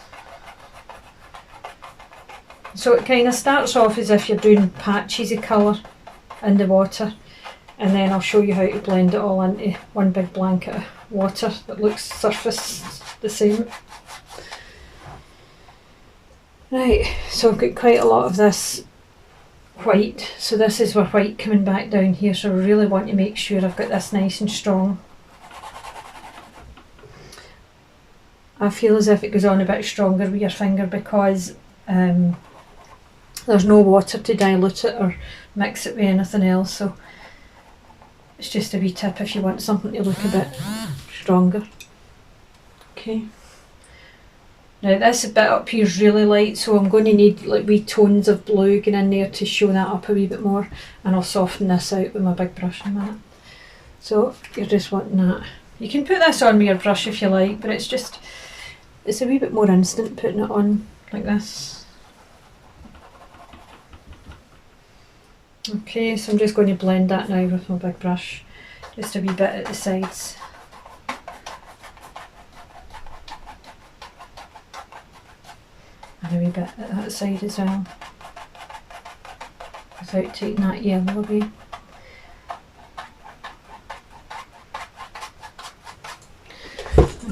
So it kind of starts off as if you're doing patches of colour in the water, and then I'll show you how to blend it all into one big blanket of water that looks surface the same. Right, so I've got quite a lot of this white, so this is where white coming back down here, so I really want to make sure I've got this nice and strong. I feel as if it goes on a bit stronger with your finger because there's no water to dilute it or mix it with anything else, so it's just a wee tip if you want something to look a bit stronger. Okay. Now this bit up here is really light, so I'm going to need like wee tones of blue going in there to show that up a wee bit more, and I'll soften this out with my big brush in a minute. So you're just wanting that. You can put this on with your brush if you like, but it's a wee bit more instant putting it on like this. Okay, so I'm just going to blend that now with my big brush, just a wee bit at the sides. And a wee bit at that side as well, without taking that yellow away.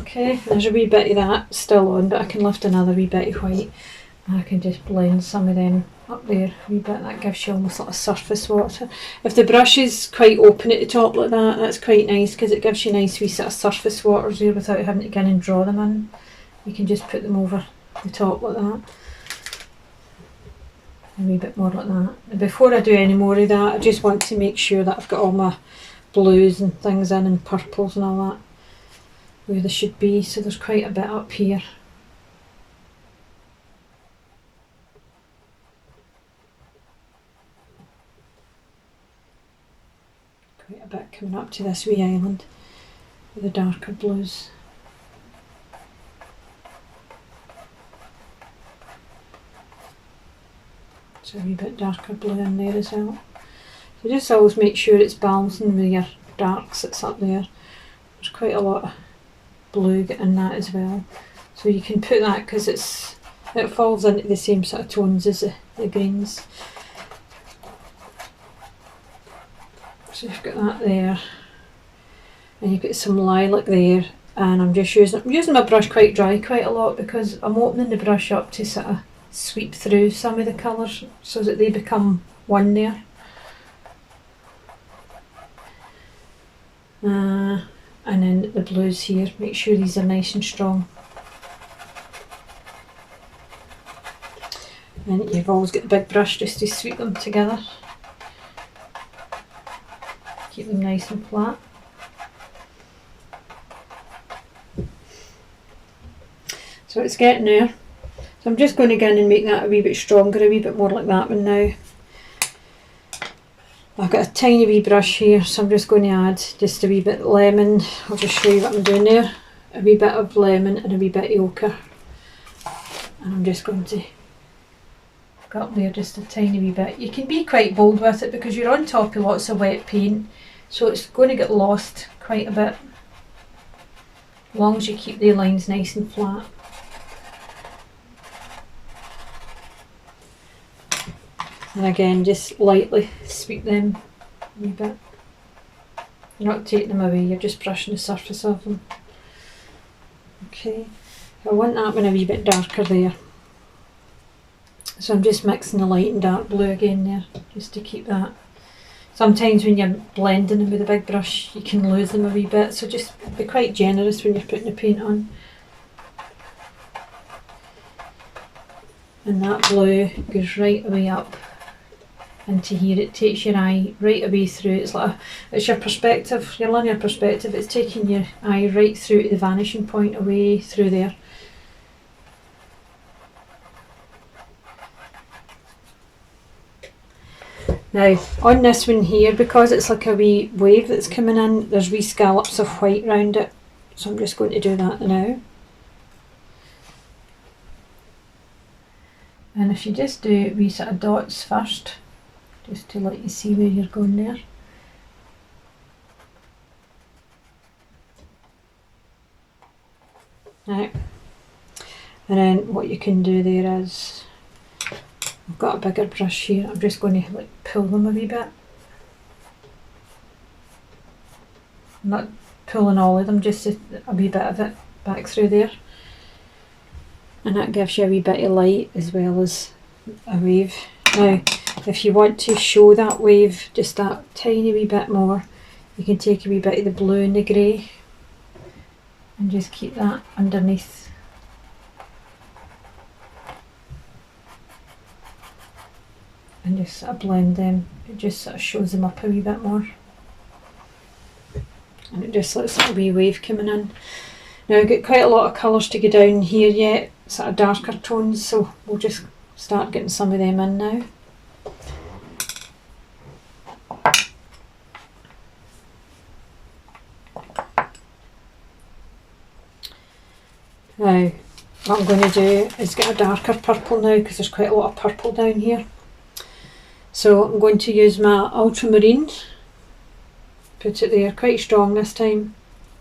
Okay, there's a wee bit of that still on, but I can lift another wee bit of white and I can just blend some of them up there a wee bit. That gives you almost like a surface water. If the brush is quite open at the top like that, that's quite nice because it gives you nice wee sort of surface waters there without having to go in and draw them in. You can just put them over the top like that. A wee bit more like that. And before I do any more of that, I just want to make sure that I've got all my blues and things in and purples and all that where they should be, so there's quite a bit up here. Quite a bit coming up to this wee island with the darker blues. So a wee bit darker blue in there as well. So just always make sure it's balancing with your darks that's up there. There's quite a lot of blue in that as well. So you can put that because it falls into the same sort of tones as the greens. So you've got that there. And you've got some lilac there. and I'm just using my brush quite dry quite a lot, because I'm opening the brush up to sort of sweep through some of the colours so that they become one there. And then the blues here, make sure these are nice and strong. And you've always got the big brush just to sweep them together. Keep them nice and flat. So it's getting there. So I'm just going to go in and make that a wee bit stronger, a wee bit more like that one now. I've got a tiny wee brush here, so I'm just going to add just a wee bit of lemon. I'll just show you what I'm doing there. A wee bit of lemon and a wee bit of ochre. And I'm just going to go up there just a tiny wee bit. You can be quite bold with it because you're on top of lots of wet paint, so it's going to get lost quite a bit, as long as you keep the lines nice and flat. And again, just lightly sweep them a wee bit. You're not taking them away, you're just brushing the surface of them. Okay, I want that one a wee bit darker there. So I'm just mixing the light and dark blue again there, just to keep that. Sometimes when you're blending them with a big brush, you can lose them a wee bit, so just be quite generous when you're putting the paint on. And that blue goes right away up into here. It takes your eye right away through. It's like it's your perspective, your linear perspective. It's taking your eye right through to the vanishing point, away through there. Now on this one here, because it's like a wee wave that's coming in, there's wee scallops of white round it, so I'm just going to do that now. And if you just do wee sort of dots first, just to let you see where you're going there. Right. And then what you can do there is, I've got a bigger brush here, I'm just going to like pull them a wee bit. I'm not pulling all of them, just a wee bit of it back through there. And that gives you a wee bit of light as well as a wave. Now, if you want to show that wave just that tiny wee bit more, you can take a wee bit of the blue and the grey and just keep that underneath. And just sort of blend them. It just sort of shows them up a wee bit more. And it just looks like a wee wave coming in. Now I've got quite a lot of colours to go down here yet, sort of darker tones, so we'll just start getting some of them in now. Now what I'm going to do is get a darker purple now, because there's quite a lot of purple down here. So I'm going to use my ultramarine, put it there quite strong this time,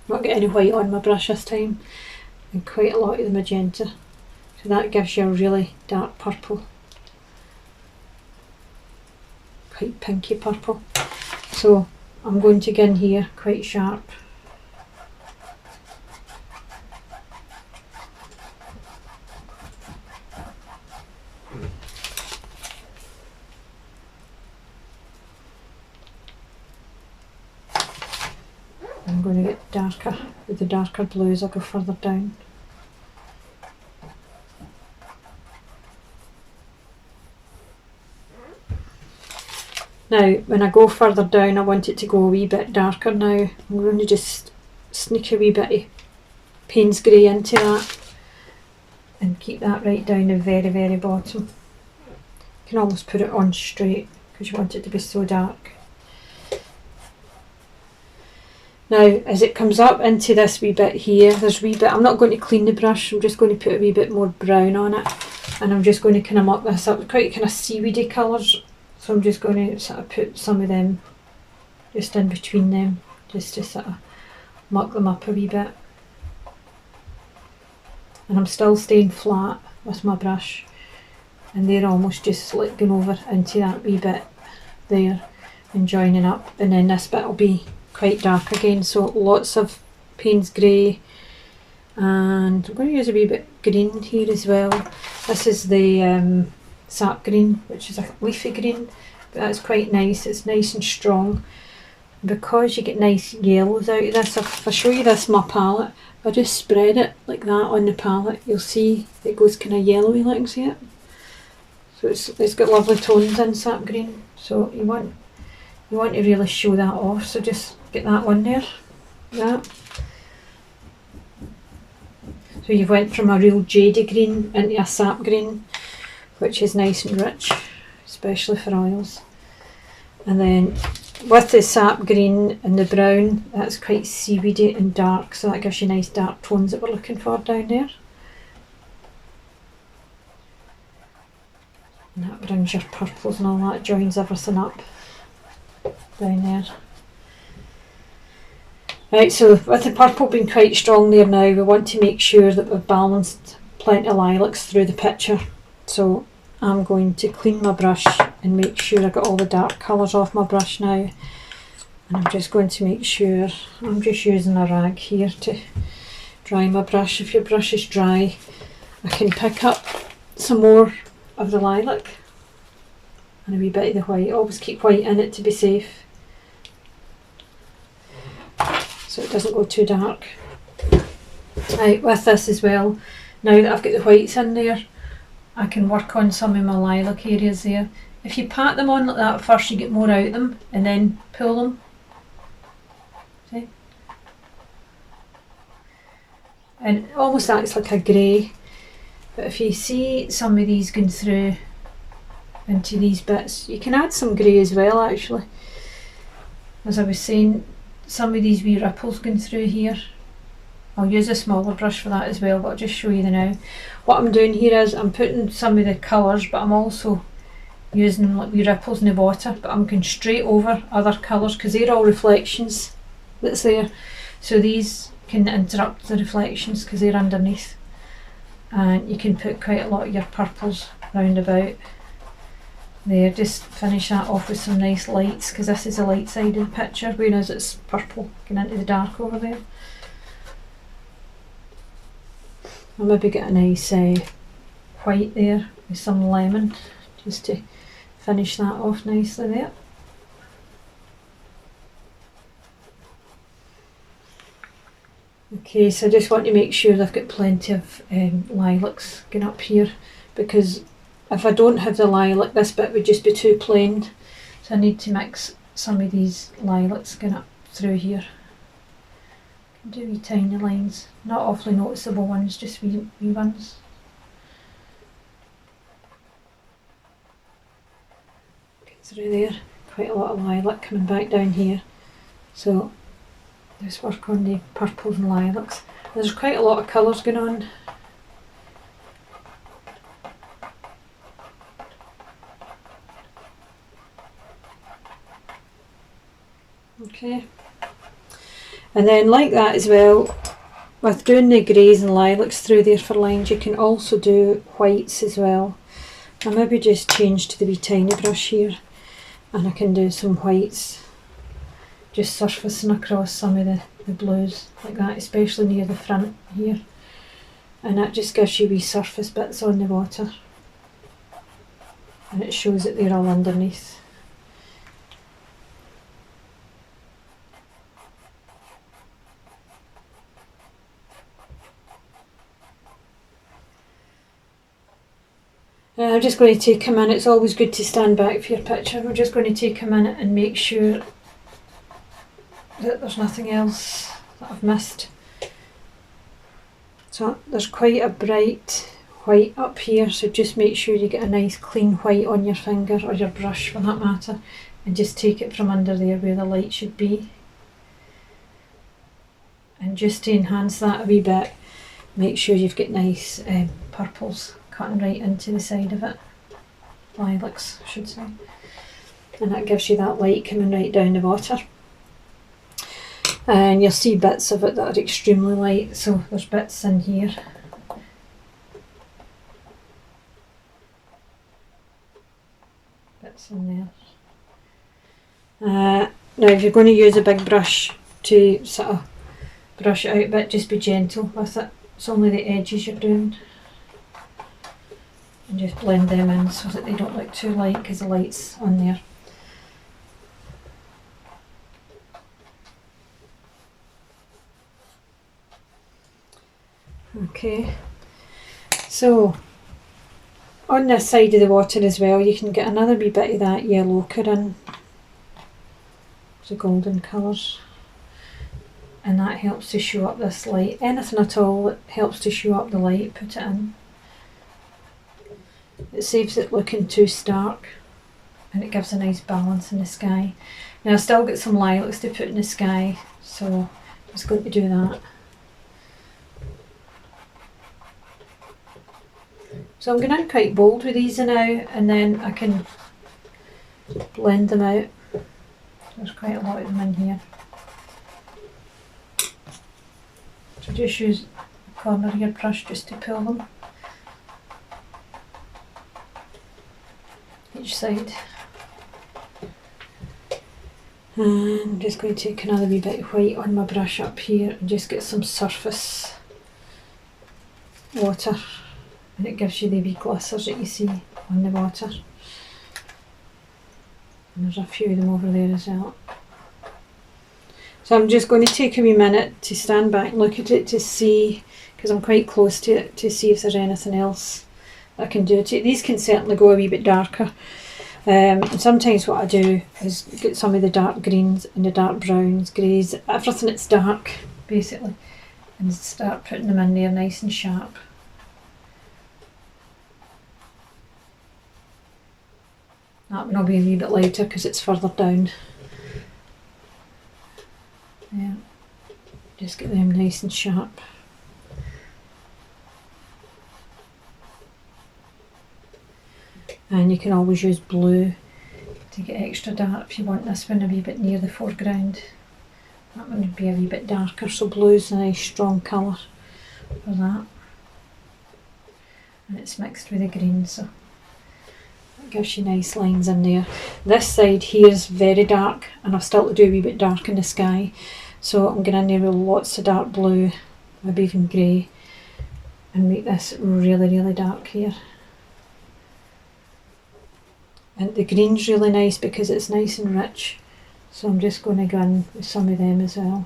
not get any white on my brush this time, and quite a lot of the magenta, so that gives you a really dark purple, quite pinky purple. So I'm going to get in here quite sharp. I'm going to get darker with the darker blues. I'll go further down. Now when I go further down, I want it to go a wee bit darker now. I'm going to just sneak a wee bit of Payne's Grey into that and keep that right down the very, very bottom. You can almost put it on straight because you want it to be so dark. Now as it comes up into this wee bit here, there's a wee bit, I'm not going to clean the brush, I'm just going to put a wee bit more brown on it, and I'm just going to kind of muck this up, quite kind of seaweedy colours, so I'm just going to sort of put some of them just in between them, just to sort of muck them up a wee bit. And I'm still staying flat with my brush, and they're almost just like going over into that wee bit there and joining up, and then this bit will be quite dark again, so lots of Payne's Grey and I'm going to use a wee bit green here as well. This is the sap green, which is a leafy green, but that's quite nice. It's nice and strong. Because you get nice yellows out of this, if I show you this on my palette, if I just spread it like that on the palette, you'll see it goes kind of yellowy, like, see it? So it's got lovely tones in sap green, so you want to really show that off, so just get that one there, that. So you've went from a real jadey green into a sap green, which is nice and rich, especially for oils. And then with the sap green and the brown, that's quite seaweedy and dark, so that gives you nice dark tones that we're looking for down there. And that brings your purples and all that, joins everything up down there. Right, so with the purple being quite strong there now, we want to make sure that we've balanced plenty of lilacs through the picture. So I'm going to clean my brush and make sure I got all the dark colours off my brush now. And I'm just going to make sure, I'm just using a rag here to dry my brush. If your brush is dry, I can pick up some more of the lilac and a wee bit of the white. Always keep white in it to be safe, so it doesn't go too dark. Right, with this as well, now that I've got the whites in there, I can work on some of my lilac areas there. If you pat them on like that first, you get more out of them, and then pull them. See? And it almost acts like a grey. But if you see some of these going through into these bits, you can add some grey as well actually. As I was saying, some of these wee ripples going through here, I'll use a smaller brush for that as well, but I'll just show you the now. What I'm doing here is I'm putting some of the colours, but I'm also using them like wee ripples in the water, but I'm going straight over other colours because they're all reflections that's there. So these can interrupt the reflections because they're underneath. And you can put quite a lot of your purples round about there. Just finish that off with some nice lights because this is the light side of the picture, whereas it's purple going into the dark over there. I'll maybe get a nice white there with some lemon just to finish that off nicely there. Okay, so I just want to make sure I've got plenty of lilacs going up here, because if I don't have the lilac, this bit would just be too plain. So I need to mix some of these lilacs going up through here. Do wee tiny lines, not awfully noticeable ones, just wee ones. Get through there, quite a lot of lilac coming back down here. So just work on the purples and lilacs. There's quite a lot of colours going on. Okay. And then like that as well, with doing the greys and lilacs through there for lines, you can also do whites as well. I'll maybe just change to the wee tiny brush here, and I can do some whites, just surfacing across some of the blues like that, especially near the front here. And that just gives you wee surface bits on the water, and it shows that they're all underneath. I'm just going to take a minute, it's always good to stand back for your picture. We're just going to take a minute and make sure that there's nothing else that I've missed. So there's quite a bright white up here, so just make sure you get a nice clean white on your finger, or your brush for that matter, and just take it from under there where the light should be. And just to enhance that a wee bit, make sure you've got nice purples cutting right into the side of it, lilacs I should say, and that gives you that light coming right down the water. And you'll see bits of it that are extremely light, so there's bits in here. Bits in there. Now if you're going to use a big brush to sort of brush it out a bit, just be gentle with it. it's only the edges you're doing. And just blend them in so that they don't look too light because the light's on there. Okay, so on this side of the water as well, you can get another wee bit of that yellow ochre in, the golden colours, and that helps to show up this light. Anything at all that helps to show up the light, put it in. It saves it looking too stark, and it gives a nice balance in the sky. Now I've still got some lilacs to put in the sky, so I'm just going to do that. So I'm going in quite bold with these now, and then I can blend them out. There's quite a lot of them in here. So just use the corner of your brush just to pull them. Each side. And I'm just going to take another wee bit of white on my brush up here and just get some surface water. And it gives you the wee glitters that you see on the water. And there's a few of them over there as well. So I'm just going to take a wee minute to stand back and look at it to see, because I'm quite close to it, to see if there's anything else I can do to it. These can certainly go a wee bit darker. And sometimes what I do is get some of the dark greens and the dark browns, greys, everything that's dark basically, and start putting them in there nice and sharp. That one will be a wee bit lighter because it's further down. Yeah, just get them nice and sharp. And you can always use blue to get extra dark if you want this one a wee bit near the foreground. That one would be a wee bit darker, so blue's a nice strong colour for that. And it's mixed with the green, so that gives you nice lines in there. This side here is very dark, and I've still to do a wee bit dark in the sky, so I'm going in there with lots of dark blue, maybe even grey, and make this really, really dark here. And the green's really nice because it's nice and rich, so I'm just going to go in with some of them as well.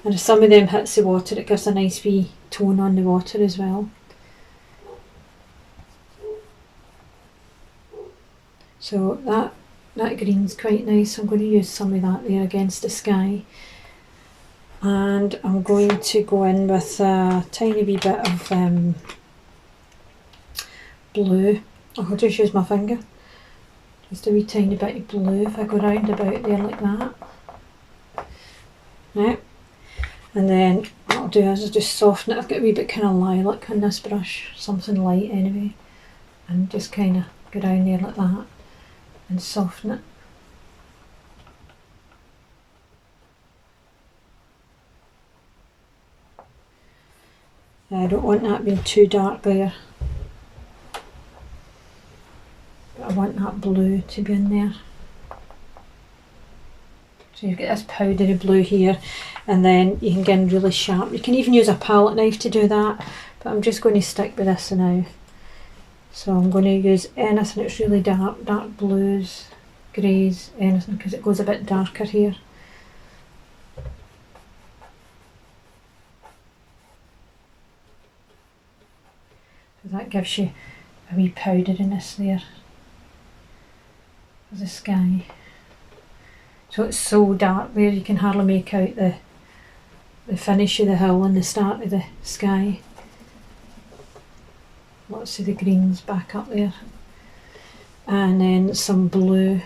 And if some of them hits the water, it gives a nice wee tone on the water as well. So that green's quite nice. I'm going to use some of that there against the sky. And I'm going to go in with a tiny wee bit of blue. I'll just use my finger. Just a wee tiny bit of blue if I go round about there like that. Right. And then what I'll do is I'll just soften it. I've got a wee bit kind of lilac on this brush, something light anyway. And just kind of go down there like that and soften it. I don't want that being too dark there. But I want that blue to be in there. So you've got this powdery blue here, and then you can get in really sharp. You can even use a palette knife to do that, but I'm just going to stick with this now. So I'm going to use anything that's really dark, dark blues, greys, anything, because it goes a bit darker here. So that gives you a wee powderiness there for the sky. So it's so dark there you can hardly make out the finish of the hill and the start of the sky. Lots of the greens back up there. And then some blue.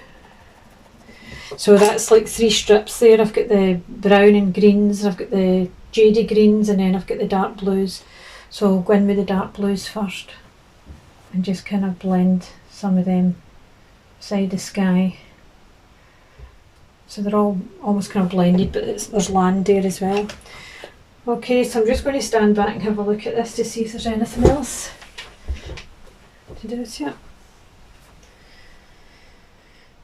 So that's like 3 strips there. I've got the brown and greens, I've got the jadey greens, and then I've got the dark blues. So I'll go in with the dark blues first and just kind of blend some of them beside the sky. So they're all almost kind of blended, but there's land there as well. Okay, so I'm just going to stand back and have a look at this to see if there's anything else to do it yet.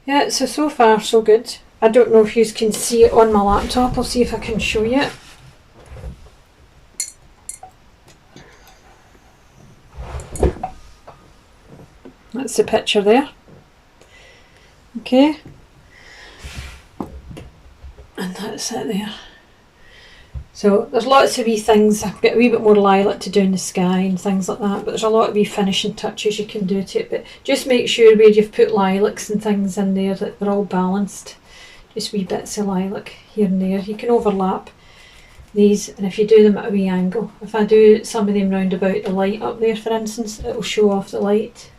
Yeah, so far so good. I don't know if you can see it on my laptop. I'll see if I can show you it. That's the picture there. Okay. And that's it there. So there's lots of wee things. I've got a wee bit more lilac to do in the sky and things like that, but there's a lot of wee finishing touches you can do to it. But just make sure where you've put lilacs and things in there that they're all balanced. Just wee bits of lilac here and there. You can overlap these, and if you do them at a wee angle, if I do some of them round about the light up there, for instance, it will show off the light.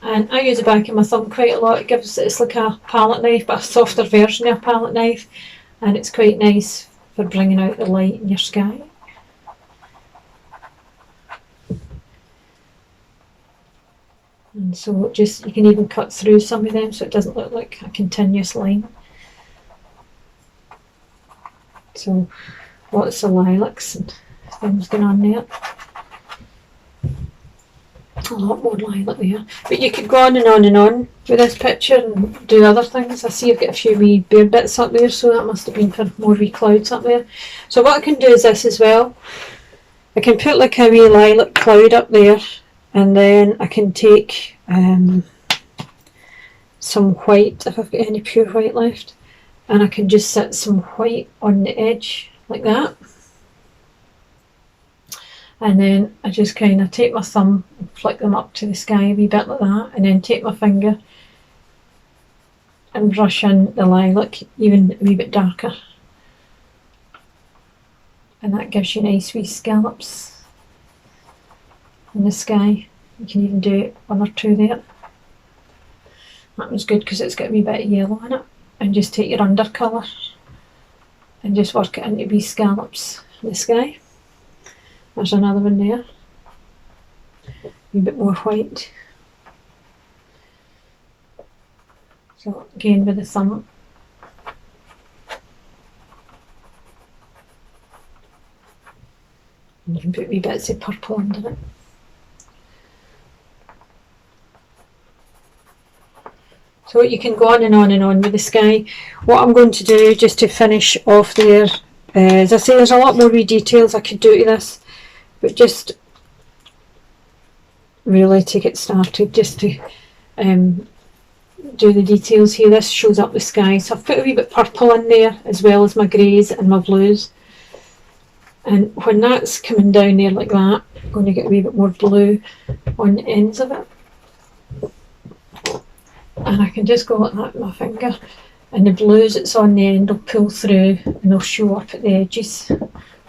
And I use the back of my thumb quite a lot. It's like a palette knife, but a softer version of a palette knife, and it's quite nice for bringing out the light in your sky. And so just, you can even cut through some of them so it doesn't look like a continuous line. So lots of lilacs and things going on there. A lot more lilac there. But you could go on and on and on with this picture and do other things. I see I've got a few wee bare bits up there, so that must have been for more wee clouds up there. So what I can do is this as well. I can put like a wee lilac cloud up there, and then I can take some white, if I've got any pure white left, and I can just set some white on the edge like that. And then I just kind of take my thumb and flick them up to the sky a wee bit like that, and then take my finger and brush in the lilac even a wee bit darker. And that gives you nice wee scallops in the sky. You can even do one or two there. That one's good because it's got a wee bit of yellow in it. And just take your undercolour and just work it into wee scallops in the sky. There's another one there, a wee bit more white. So again with the thumb. And you can put wee bits of purple under it. So you can go on and on and on with the sky. What I'm going to do just to finish off there, as I say, there's a lot more wee details I could do to this. But just really to get started, just to do the details here. This shows up the sky, so I've put a wee bit purple in there as well as my greys and my blues. And when that's coming down there like that, I'm going to get a wee bit more blue on the ends of it. And I can just go like that with my finger, and the blues that's on the end will pull through and they'll show up at the edges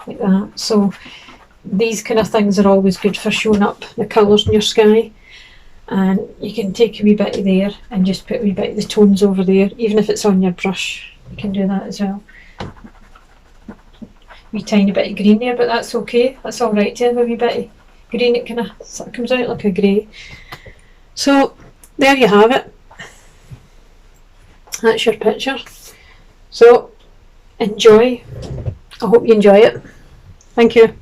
like that. So these kind of things are always good for showing up the colours in your sky. And you can take a wee bit of there and just put a wee bit of the tones over there, even if it's on your brush. You can do that as well. Wee tiny bit of green there, but that's okay. That's alright to have a wee bit of green. It kind of sort of comes out like a grey. So there you have it. That's your picture. So enjoy. I hope you enjoy it. Thank you.